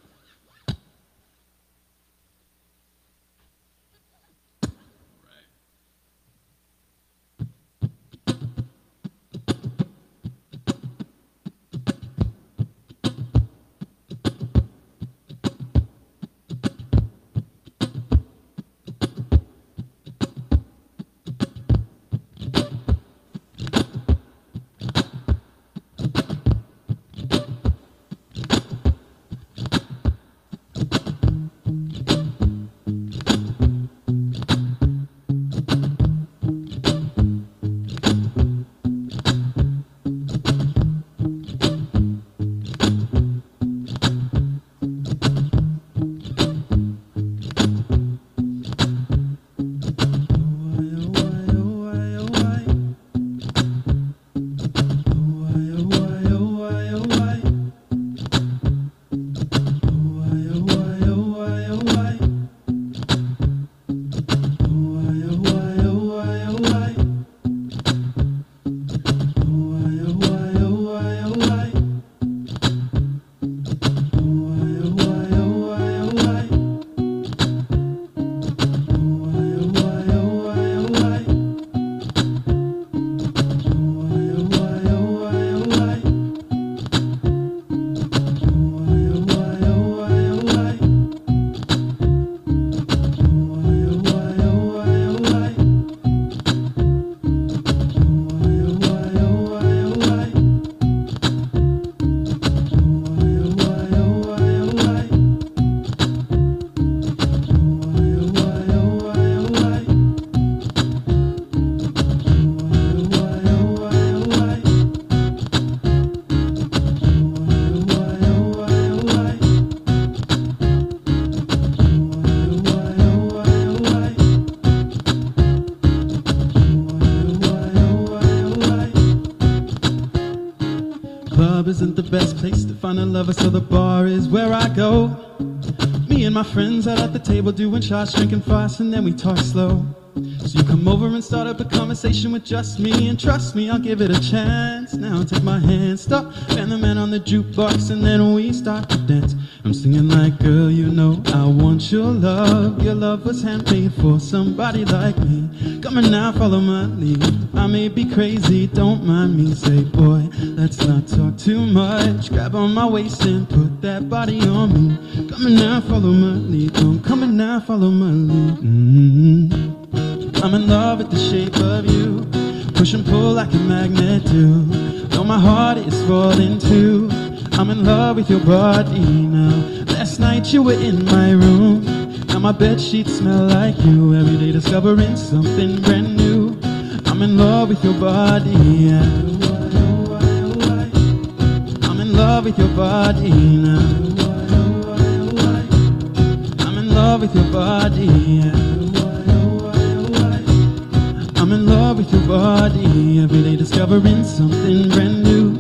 Speaker 11: Isn't the best place to find a lover, so the bar is where I go. Me and my friends out at the table doing shots, drinking fast, and then we talk slow. So you come over and start up a conversation with just me, and trust me, I'll give it a chance. Now take my hand, stop, and the man on the jukebox, and then we start to dance. I'm singing like, girl, you know I want your love. Your love was handmade for somebody like me. Come on now, follow my lead. I may be crazy, don't mind me. Say, boy, let's not talk too much. Grab on my waist and put that body on me. Come on now, follow my lead. Don't come on now, follow my lead.
Speaker 5: I'm in love with the shape of you. Push and pull like a magnet do. Though my heart is falling too. I'm in love with your body now. Last night you were in my room. Now my bed sheets smell like you. Every day discovering something brand new. I'm in love with your body, yeah. I'm in love with your body now. I'm in love with your body, yeah. I'm in love with your body. Every day discovering something brand new.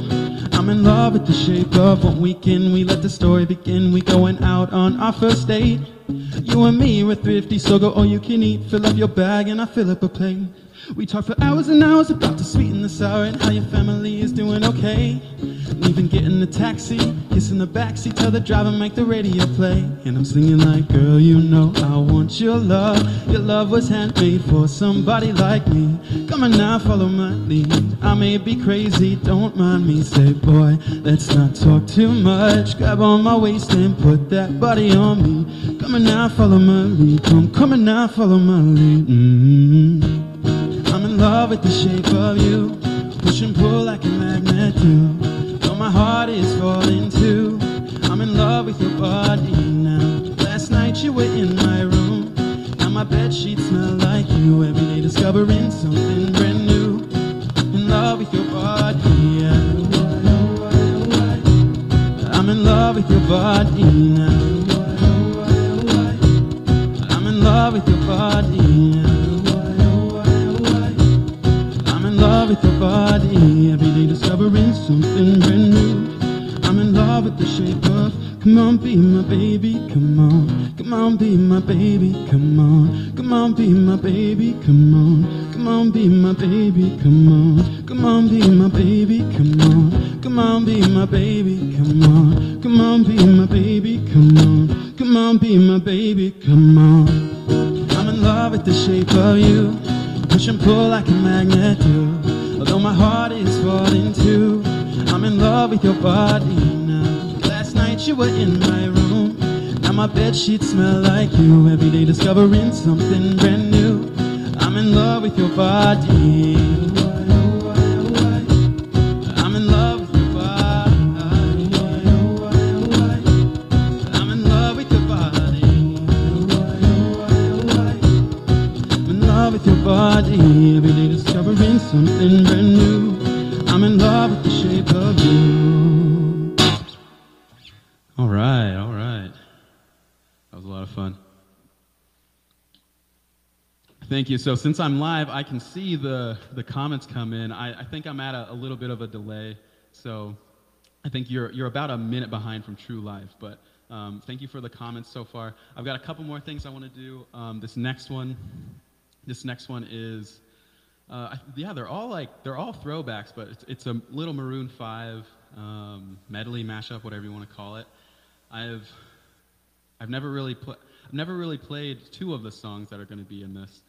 Speaker 5: I'm in love with the shape of one weekend. We let the story begin. We going out on our first date. You and me, we're thrifty, so go all you can eat. Fill up your bag and I fill up a plate. We talk for hours and hours about the sweet and the sour and how your family is doing okay. And even getting the taxi, kissing the backseat, tell the driver make the radio play. And I'm singing like, girl, you know I want your love. Your love was handmade for somebody like me. Come on now, follow my lead. I may be crazy, don't mind me. Say, boy, let's not talk too much. Grab on my waist and put that body on me. Come on now, follow my lead. Come on now, follow my lead. I'm in love with the shape of you. Push and pull like a magnet do. Though my heart is falling too. I'm in love with your body now. Last night you were in my room. Now my bed sheets smell like you. Every day discovering something brand new. In love with your body, yeah. I'm in love with your body now. I'm in love with your body, yeah. Love with your body, every day discovering something brand new. I'm in love with the shape of, come on, be my baby, come on. Come on, be my baby, come on. Come on, be my baby, come on. Come on, be my baby, come on. Come on, be my baby, come on. Come on, be my baby, come on. Come on, be my baby, come on. Come on, be my baby, come on. I'm in love with the shape of you. Push and pull like a magnet do. Although my heart is falling too. I'm in love with your body now. Last night you were in my room. Now my bed sheets smell like you. Every day discovering something brand new. I'm in love with your body. I'm in love with your body. I'm in love with your body. I'm in love with your body. Every day discovering something brand new. I'm in love with the shape of you.
Speaker 11: All right, all right. That was a lot of fun. Thank you. So since I'm live, I can see the comments come in. I think I'm at a little bit of a delay. So I think you're about a minute behind from True Life. But thank you for the comments so far. I've got a couple more things I want to do. This next one is, yeah, they're all throwbacks, but it's a little Maroon 5 medley mashup, whatever you want to call it. I've never really played two of the songs that are going to be in this,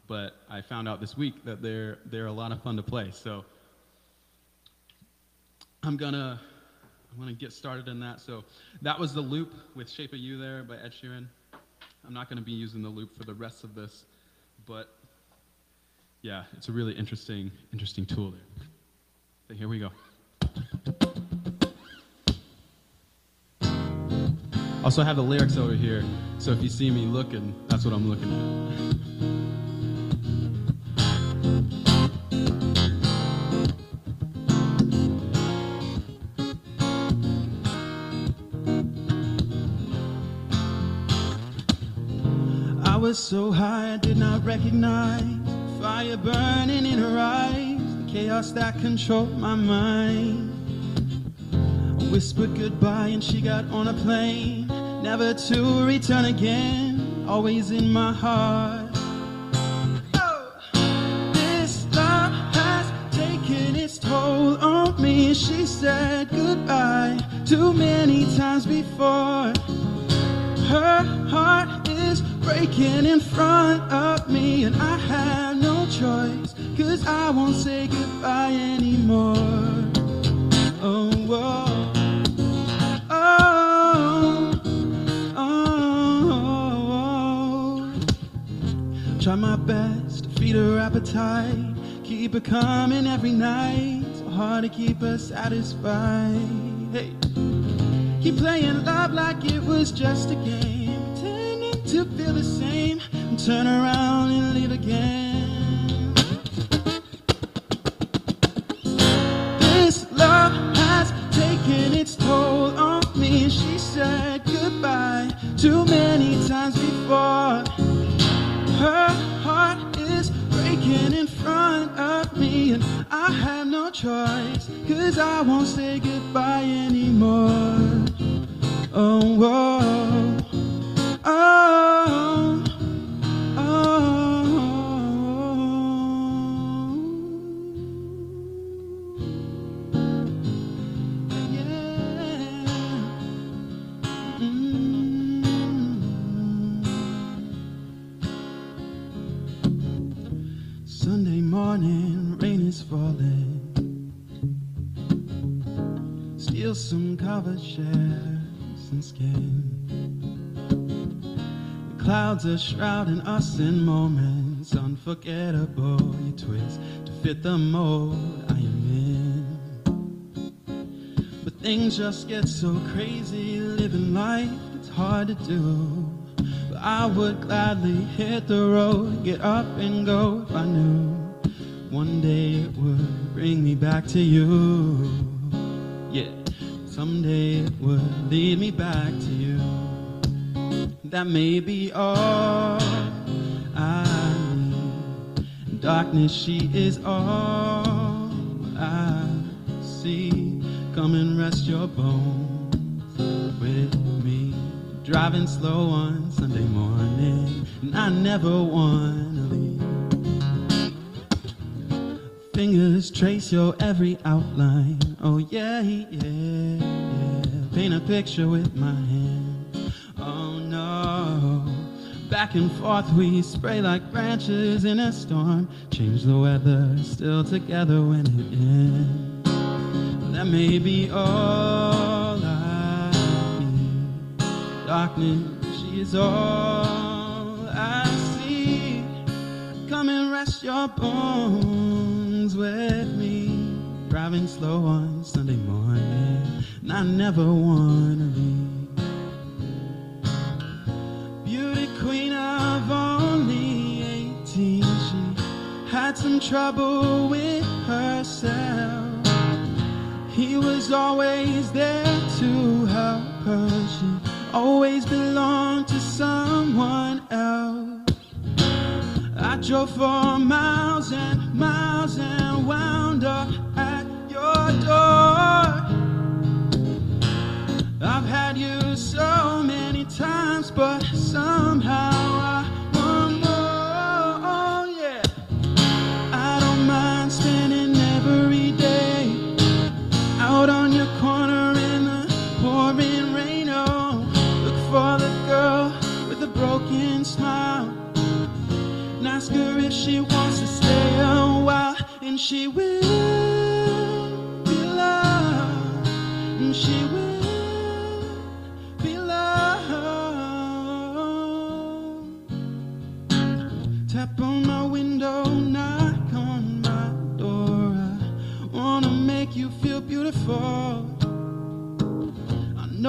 Speaker 11: but I found out this week that they're a lot of fun to play. So I'm gonna get started in that. So that was The Loop with Shape of You there by Ed Sheeran. I'm not going to be using The Loop for the rest of this, but yeah, it's a really interesting tool there. So here we go. Also have the lyrics over here, so if you see me looking, that's what I'm looking
Speaker 5: I was so high I did not recognize fire burning in her eyes, the chaos that controlled my mind. I whispered goodbye and she got on a plane, never to return again, always in my heart. Oh, this love has taken its toll on me. She said goodbye too many times before. Her heart is breaking in front of me, and I have no choice, 'cause I won't say goodbye anymore. Oh, whoa. Try my best to feed her appetite, keep her coming every night. So hard to keep her satisfied. Hey, keep playing love like it was just a game, pretending to feel the same, and turn around and leave again. This love has taken its toll on me. She said goodbye too many times before. Her heart is breaking in front of me, and I have no choice, 'cause I won't say goodbye anymore. Oh, whoa, oh, oh. Sunday morning, rain is falling. Steal some covered shares and skin. The clouds are shrouding us in moments unforgettable. You twist to fit the mold I am in. But things just get so crazy, living life, it's hard to do. I would gladly hit the road, get up and go if I knew one day it would bring me back to you. Yeah, someday it would lead me back to you. That may be all I need. Darkness, she is all I see. Come and rest your bones with me. Driving slow on Sunday morning, and I never wanna leave. Fingers trace your every outline. Oh yeah, yeah, yeah. Paint a picture with my hand. Oh no. Back and forth we spray like branches in a storm. Change the weather, still together when it ends. That may be all darkness, she is all I see. Come and rest your bones with me. Driving slow on Sunday morning, and I never wanna leave. Beauty queen of only 18, she had some trouble with herself. He was always there to help her. She always belonged to someone else. I drove for miles and miles and wound up at your door. I've had you so many times, but somehow I want more. Oh yeah, I don't mind spending every day out on your corner in the pouring rain. Oh, for the girl with a broken smile, and ask her if she wants to stay a while, and she will be loved, and she will be loved. Tap on my window, knock on my door. I wanna make you feel beautiful.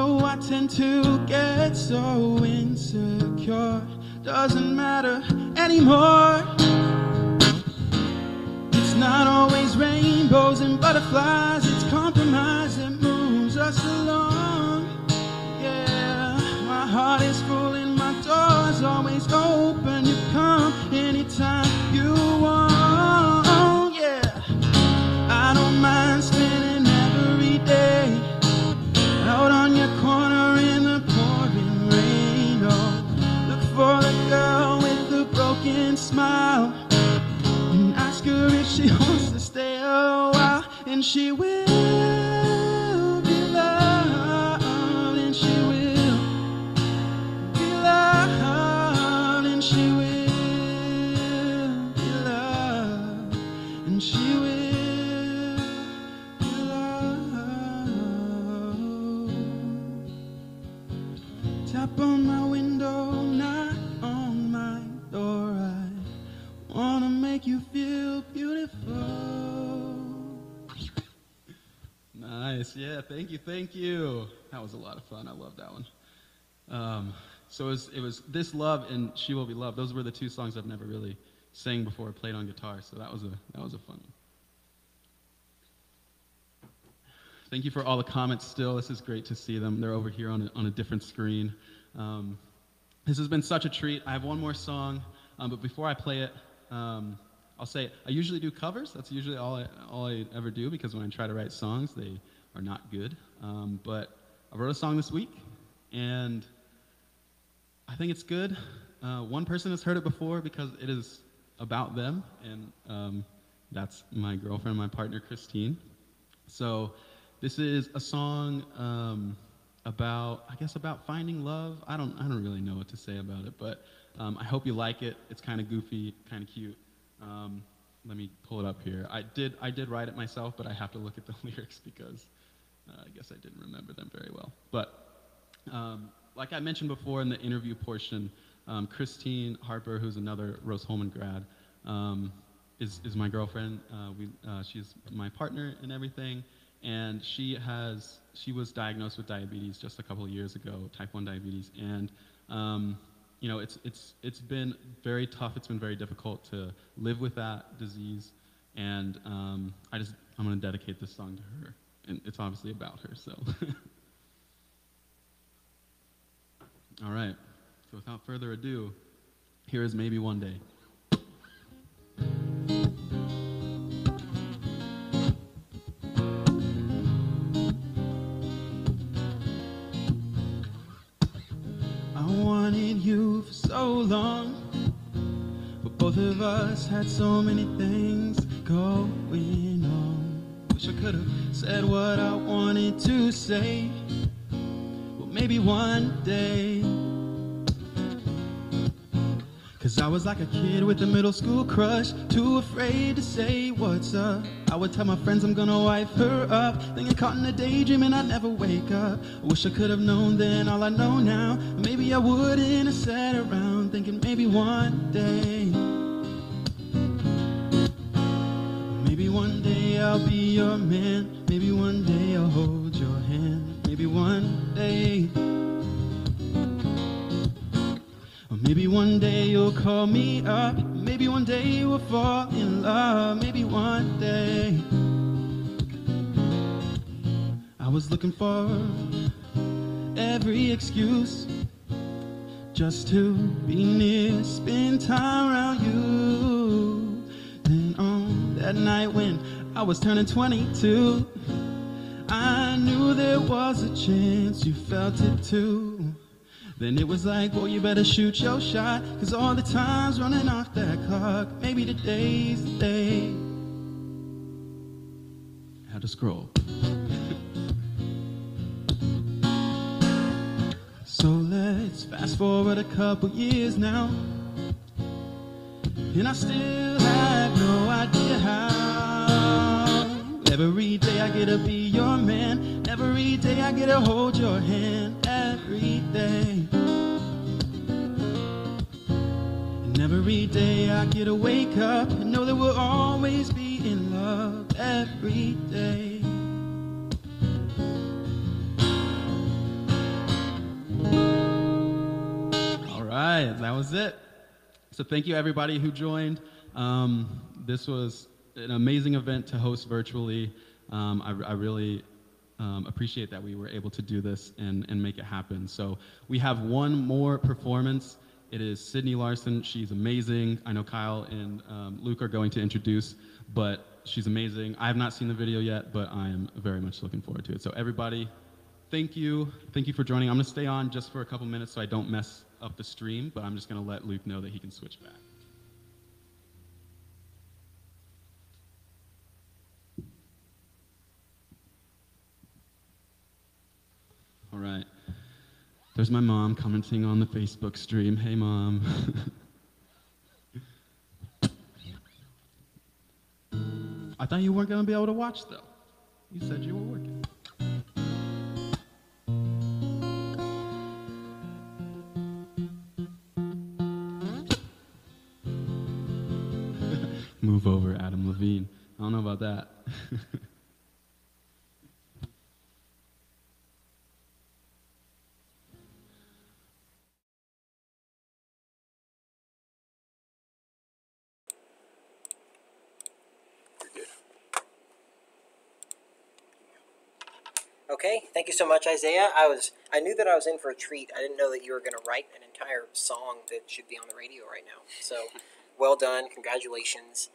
Speaker 5: No, I tend to get so insecure. Doesn't matter anymore. It's not always rainbows and butterflies. It's compromise that moves us along. Yeah, my heart is full and my door's always open. You come anytime you want. Yeah, I don't mind spending every day out on your corner in the pouring rain. Oh, look for the girl with the broken smile, and ask her if she wants to stay a while, and she will be loved, and she will be loved, and she will be loved, and she will. Tap on my window, knock on my door. I
Speaker 11: beautiful. Nice. Yeah, thank you, thank you. That was a lot of fun. I love that one. So it was This Love and She Will Be Loved. Those were the two songs I've never really sang before or played on guitar, so that was a fun one. Thank you for all the comments still. This is great to see them. They're over here on a different screen. This has been such a treat. I have one more song, but before I play it, I'll say I usually do covers. That's usually all I ever do, because when I try to write songs, they are not good. But I wrote a song this week, and I think it's good. One person has heard it before because it is about them, and that's my girlfriend, my partner, Christine. So this is a song about finding love. I don't really know what to say about it, but I hope you like it. It's kind of goofy, kind of cute. Let me pull it up here. I did write it myself, but I have to look at the lyrics because I guess I didn't remember them very well. But like I mentioned before in the interview portion, Christine Harper, who's another Rose Holman grad, is my girlfriend. She's my partner in everything, and she was diagnosed with diabetes just a couple of years ago, type 1 diabetes, and you know, it's been very tough. It's been very difficult to live with that disease, and I'm going to dedicate this song to her, and it's obviously about her. So, all right. So without further ado, here is Maybe One Day.
Speaker 10: I wanted you for so long, but both of us had so many things going on. Wish I could have said what I wanted to say. Well, maybe one day. 'Cause I was like a kid with a middle school crush, too afraid to say what's up. I would tell my friends I'm gonna wipe her up, then get caught in a daydream and I'd never wake up. I wish I could have known then all I know now. Maybe I wouldn't have sat around thinking maybe one day. Maybe one day I'll be your man. Maybe one day I'll hold your hand. Maybe one day. Maybe one day you'll call me up. Maybe one day we'll fall in love. Maybe one day. I was looking for every excuse just to be near, spend time around you. Then on that night when I was turning 22, I knew there was a chance you felt it too. Then it was like, boy, you better shoot your shot, 'cause all the time's running off that clock. Maybe today's the day. Had to scroll. So let's fast forward a couple years now, and I still have no idea how. Every day I get to be your man. Every day I get to hold your hand. Every day. And every day I get to wake up and know that we'll always be in love. Every day.
Speaker 11: All right, that was it. So thank you everybody who joined. This was an amazing event to host virtually. I really appreciate that we were able to do this and make it happen. So we have one more performance. It is Sydney Larson. She's amazing. I know Kyle and Luke are going to introduce, but she's amazing. I have not seen the video yet, but I am very much looking forward to it. So everybody, thank you. Thank you for joining. I'm going to stay on just for a couple minutes so I don't mess up the stream, but I'm just going to let Luke know that he can switch back. All right. There's my mom commenting on the Facebook stream. Hey, Mom. I thought you weren't going to be able to watch, though. You said you were working. Move over. over Adam Levine. I don't know about that.
Speaker 7: Okay, thank you so much, Isaiah. I knew that I was in for a treat. I didn't know that you were going to write an entire song that should be on the radio right now. So, well done. Congratulations.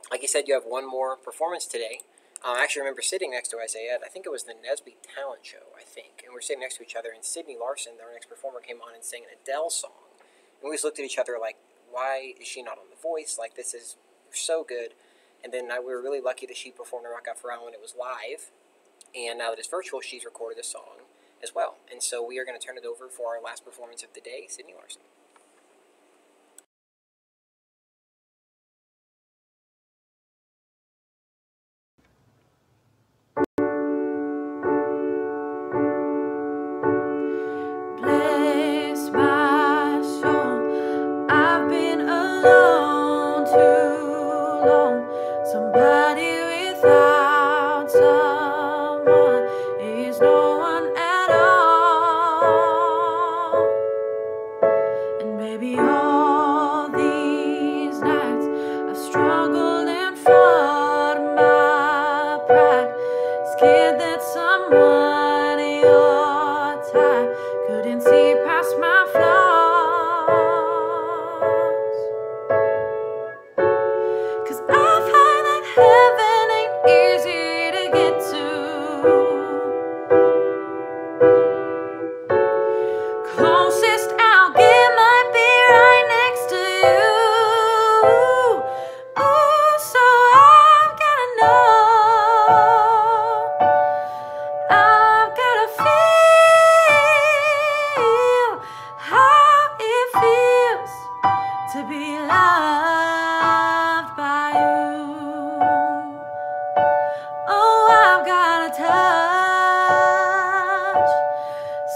Speaker 7: Like you said, you have one more performance today. I actually remember sitting next to Isaiah. I think it was the Nesby Talent Show, I think. And we were sitting next to each other, and Sydney Larson, our next performer, came on and sang an Adele song. And we just looked at each other like, why is she not on The Voice? Like, this is so good. And then we were really lucky that she performed a Rock Out for Ryland when it was live. And now that it's virtual, she's recorded a song as well. And so we are going to turn it over for our last performance of the day, Sydney Larson.
Speaker 8: Bless my soul, I've been alone too long. Somebody without someone is no one at all. And maybe all these nights I've struggled and fought my pride, scared that someone your type couldn't see past my flaws. 'Cause I've heard that heaven ain't easy to get to. Closest I'll get might be right next to you. Ooh, so I've gotta know, I've gotta feel how it feels to be loved by you. Oh, I've gotta touch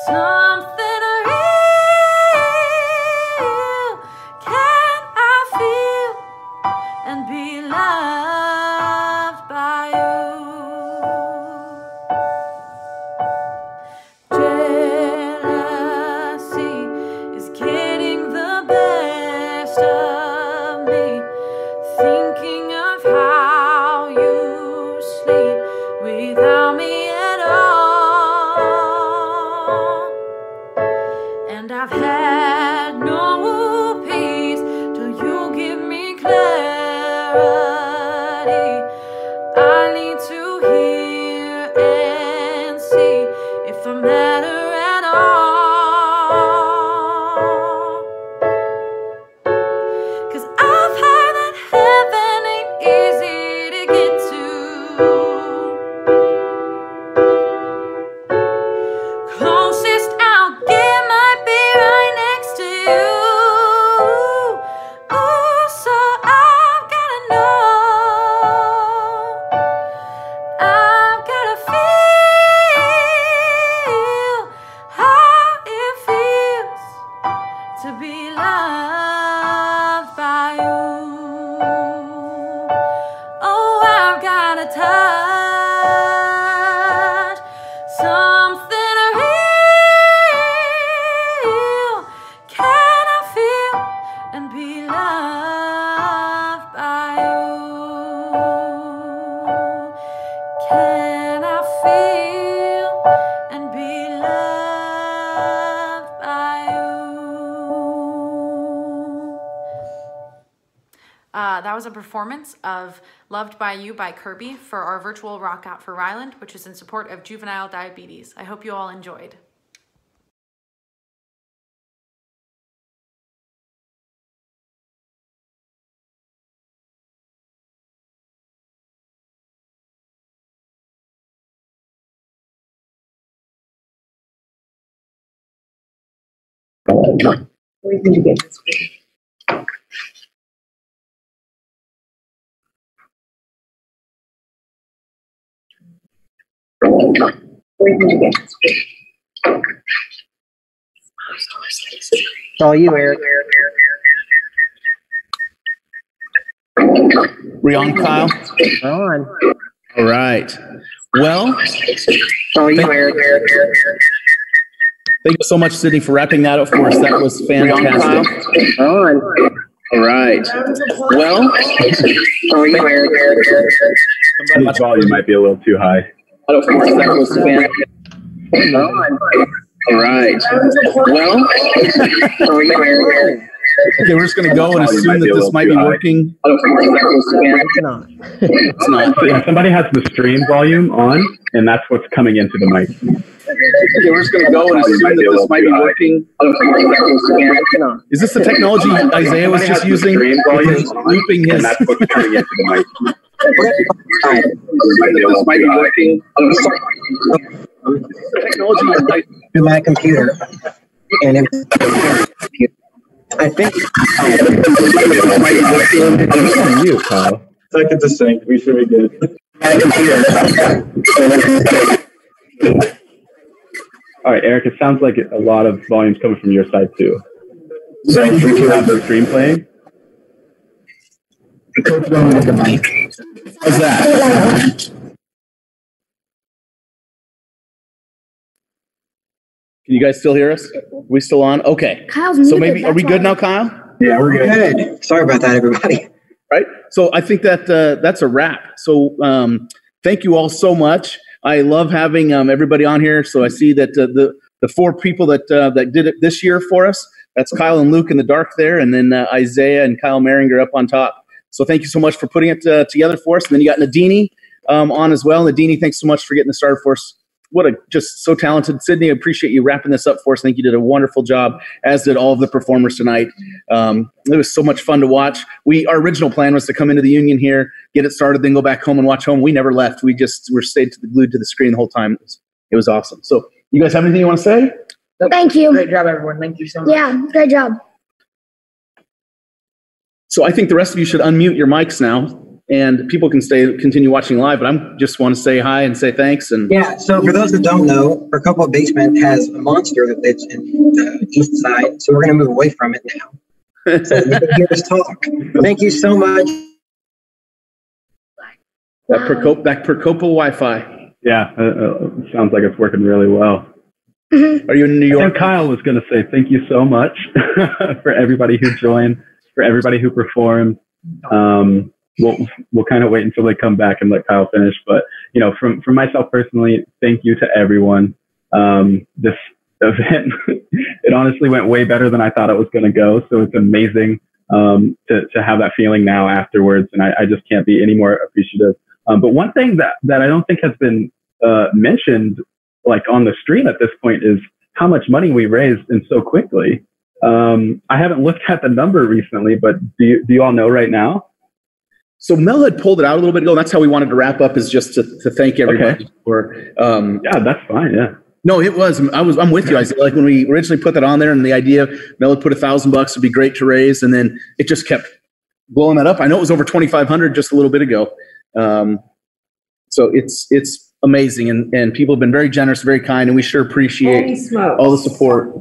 Speaker 8: something real. Can I feel and be loved by you? Jealousy is getting the best of me, thinking of how you sleep without me at all. And I've had no peace till you give me clarity. I need to hear and see if I matter at all. 'Cause I've heard that heaven ain't easy to get to. Closest I'll get might be right next to you. Ooh, so I've gotta know, I've gotta feel how it feels to be loved by you. Oh, I've gotta touch something real. Can I feel and be loved by you? Can I feel and be loved by you?
Speaker 3: That was a performance of Loved by You by Kirby for our virtual Rock Out for Ryland, which is in support of juvenile diabetes. I hope you all enjoyed.
Speaker 21: Where did you get this from? Where did you get this from? It's all you, Eric.
Speaker 4: We on, Kyle?
Speaker 21: On.
Speaker 4: All right. Well, thank you so much, Sydney, for wrapping that up for us. That was fantastic.
Speaker 21: On.
Speaker 4: All right. Well,
Speaker 12: somebody's volume might be a little too high.
Speaker 4: Of course, that was fantastic. All right. Well, okay, we're just going to go and assume that this might be working.
Speaker 21: It's not.
Speaker 4: It's not.
Speaker 12: So, yeah, somebody has the stream volume on, and that's what's coming into the mic.
Speaker 4: Okay, we're just going to go and assume that this might be working. Is this the technology Isaiah was just using? Looping his.
Speaker 12: And that's what's coming into the mic.
Speaker 4: This might be working. Technology
Speaker 21: To my computer. And I think
Speaker 12: on you, Kyle. Second to sync. We should be good. All right, Eric, it sounds like a lot of volume's coming from your side, too. So if you have the stream playing.
Speaker 4: How's that? Can you guys still hear us? We still on? Okay.
Speaker 2: Kyle's
Speaker 4: so
Speaker 2: muted,
Speaker 4: maybe, are we good now, Kyle?
Speaker 12: Yeah, we're good.
Speaker 21: Sorry about that, everybody.
Speaker 4: Right. So I think that that's a wrap. So thank you all so much. I love having everybody on here. So I see that the four people that did it this year for us, that's Kyle and Luke in the dark there, and then Isaiah and Kyle Maringer up on top. So thank you so much for putting it together for us. And then you got Nadini on as well. Nadini, thanks so much for getting this started for us. What a just so talented. Sydney, I appreciate you wrapping this up for us. I think you did a wonderful job, as did all of the performers tonight. It was so much fun to watch. Our original plan was to come into the Union here, get it started, then go back home and watch home. We never left. We just were stayed glued to the screen the whole time. It was awesome. So you guys have anything you want to say?
Speaker 2: Thank you.
Speaker 1: Great job, everyone. Thank you so much.
Speaker 2: Yeah, great job.
Speaker 4: So I think the rest of you should unmute your mics now, and people can continue watching live. But I just want to say hi and say thanks. And
Speaker 21: yeah. So for those that don't know, our couple basement has a monster that lives in the east side. So we're going to move away from it now. So you can hear us talk. Thank you so much.
Speaker 4: That Percopa Wi-Fi.
Speaker 12: Yeah, sounds like it's working really well.
Speaker 4: Are you in New York?
Speaker 12: And Kyle was going to say thank you so much for everybody who joined, for everybody who performed. We'll kind of wait until they come back and let Kyle finish. But, you know, from myself personally, thank you to everyone. This event, it honestly went way better than I thought it was going to go. So it's amazing to have that feeling now afterwards. And I just can't be any more appreciative. But one thing that I don't think has been mentioned, like on the stream at this point, is how much money we raised and so quickly. I haven't looked at the number recently, but do you all know right now?
Speaker 4: So Mel had pulled it out a little bit ago, and that's how we wanted to wrap up, is just to thank everybody for.
Speaker 12: Yeah, that's fine. Yeah.
Speaker 4: No, it was. I'm with you. I said, like when we originally put that on there, and the idea Mel had put $1,000 would be great to raise, and then it just kept blowing that up. I know it was over 2,500 just a little bit ago. So it's amazing, and people have been very generous, very kind, and we sure appreciate all the support.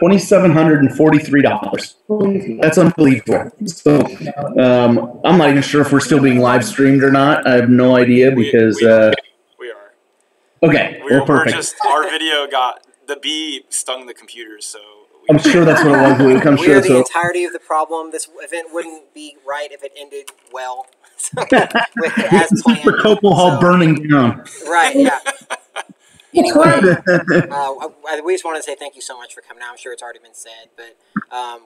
Speaker 4: $2,743. That's unbelievable. So I'm not even sure if we're still being live streamed or not. I have no idea because
Speaker 6: we are.
Speaker 4: Okay, well, perfect.
Speaker 6: Our video the bee stung the computers, so
Speaker 4: I'm sure that's what it was, Luke. I'm sure.
Speaker 7: We're the entirety of the problem. This event wouldn't be right if it ended well. As planned.
Speaker 4: For Copel Hall burning down.
Speaker 7: Right, yeah. Anyway, we just want to say thank you so much for coming out. I'm sure it's already been said, but I'll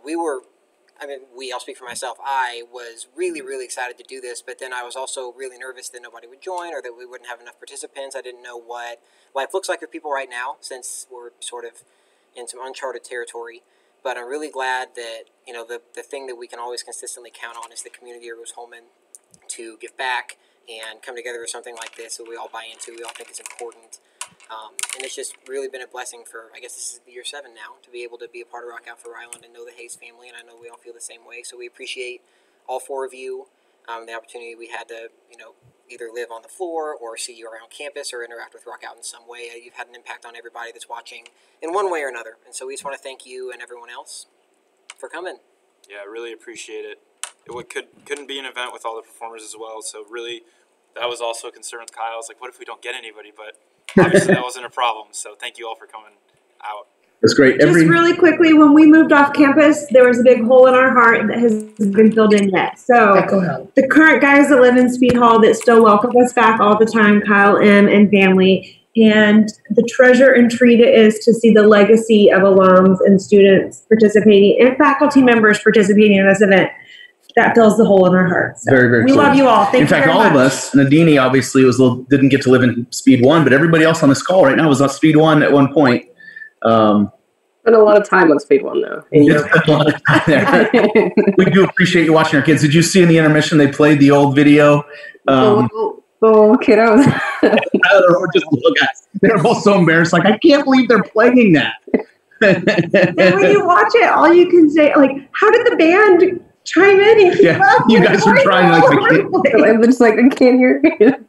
Speaker 7: speak for myself. I was really, really excited to do this, but then I was also really nervous that nobody would join or that we wouldn't have enough participants. I didn't know what life looks like for people right now, since we're sort of in some uncharted territory. But I'm really glad that, you know, the thing that we can always consistently count on is the community of Rose-Hulman to give back and come together with something like this that we all buy into, we all think is important. And it's just really been a blessing for, I guess this is year 7 now, to be able to be a part of Rock Out for Ryland and know the Hayes family, and I know we all feel the same way. So we appreciate all 4 of you, the opportunity we had to, you know, either live on the floor or see you around campus or interact with Rock Out in some way. You've had an impact on everybody that's watching in one way or another. And so we just want to thank you and everyone else for coming.
Speaker 6: Yeah, I really appreciate it. couldn't be an event with all the performers as well. So really, that was also a concern with Kyle. I was like, what if we don't get anybody? But obviously that wasn't a problem. So thank you all for coming out.
Speaker 4: That's great.
Speaker 13: Just really quickly, when we moved off campus, there was a big hole in our heart that has been filled in yet. So the current guys that live in Speed Hall that still welcome us back all the time, Kyle M. and family. And the treasure and treat it is to see the legacy of alums and students participating and faculty members participating in this event. That fills the hole in our hearts. So
Speaker 4: very
Speaker 13: we
Speaker 4: cool.
Speaker 13: love you all. Thank you
Speaker 4: in fact,
Speaker 13: very
Speaker 4: all
Speaker 13: much.
Speaker 4: of us, Dini obviously didn't get to live in Speed 1, but everybody else on this call right now was on Speed 1 at one point.
Speaker 21: Spent a lot of time on Speed 1, though.
Speaker 4: We do appreciate you watching our kids. Did you see in the intermission they played the old video?
Speaker 21: Oh, kiddos.
Speaker 4: They're both so embarrassed. Like, I can't believe they're playing that.
Speaker 13: And when you watch it, all you can say, like, how did the band chime in and keep up?
Speaker 4: You guys are trying like
Speaker 21: I'm just like, I can't hear you.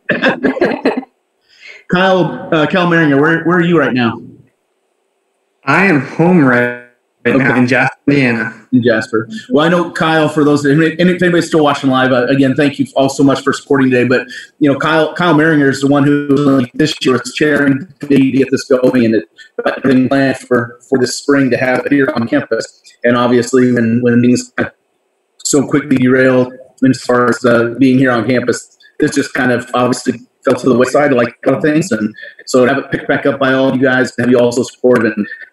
Speaker 4: Cal Maringer, where are you right now?
Speaker 22: I am home right now in Jasper, Indiana.
Speaker 4: In Jasper. Well, I know Kyle, for those, and if anybody's still watching live, again, thank you all so much for supporting today. But, you know, Kyle Maringer is the one who this year was chairing the committee to get this going and everything planned for this spring to have it here on campus. And obviously, when things so quickly derailed as far as being here on campus, this just kind of obviously fell to the wayside like other things. And so to have it picked back up by all of you guys, have you also supported.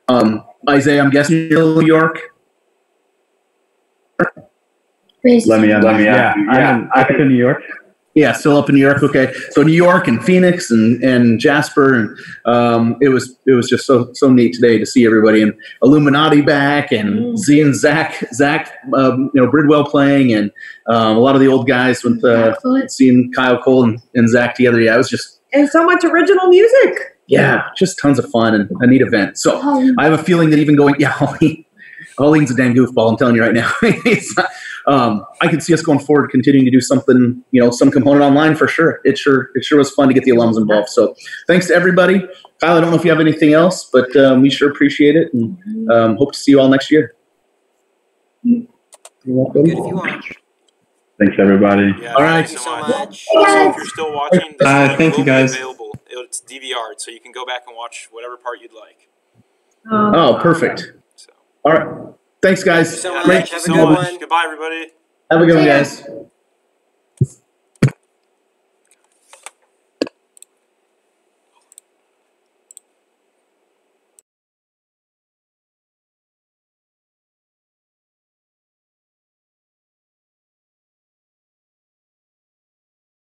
Speaker 4: And Isaiah, I'm guessing you're in New York?
Speaker 12: Let me out. Yeah, I'm in New York.
Speaker 4: Yeah, still up in New York. Okay, so New York and Phoenix and Jasper, and it was just so neat today to see everybody and Illuminati back and seeing Zack Bridwell playing and a lot of the old guys with seeing Kyle Cole and Zack together. Yeah, it was just
Speaker 13: so much original music.
Speaker 4: Yeah, just tons of fun and a neat event. So I have a feeling that even going, Haulein a damn goofball. I'm telling you right now. I could see us going forward, continuing to do something, some component online for sure. It sure was fun to get the alums involved. So thanks to everybody. Kyle, I don't know if you have anything else, but we sure appreciate it and hope to see you all next year.
Speaker 7: Good if you want.
Speaker 12: Thanks, everybody.
Speaker 6: Yeah,
Speaker 4: all right.
Speaker 6: Thank you so much. Also, if you're still watching, this
Speaker 12: thank you, guys.
Speaker 6: Available. It's DVR'd, so you can go back and watch whatever part you'd like.
Speaker 4: Oh, perfect. All right. Thanks, guys.
Speaker 6: Thank you so much. Have a good one. Goodbye, everybody.
Speaker 4: Have a good one, guys.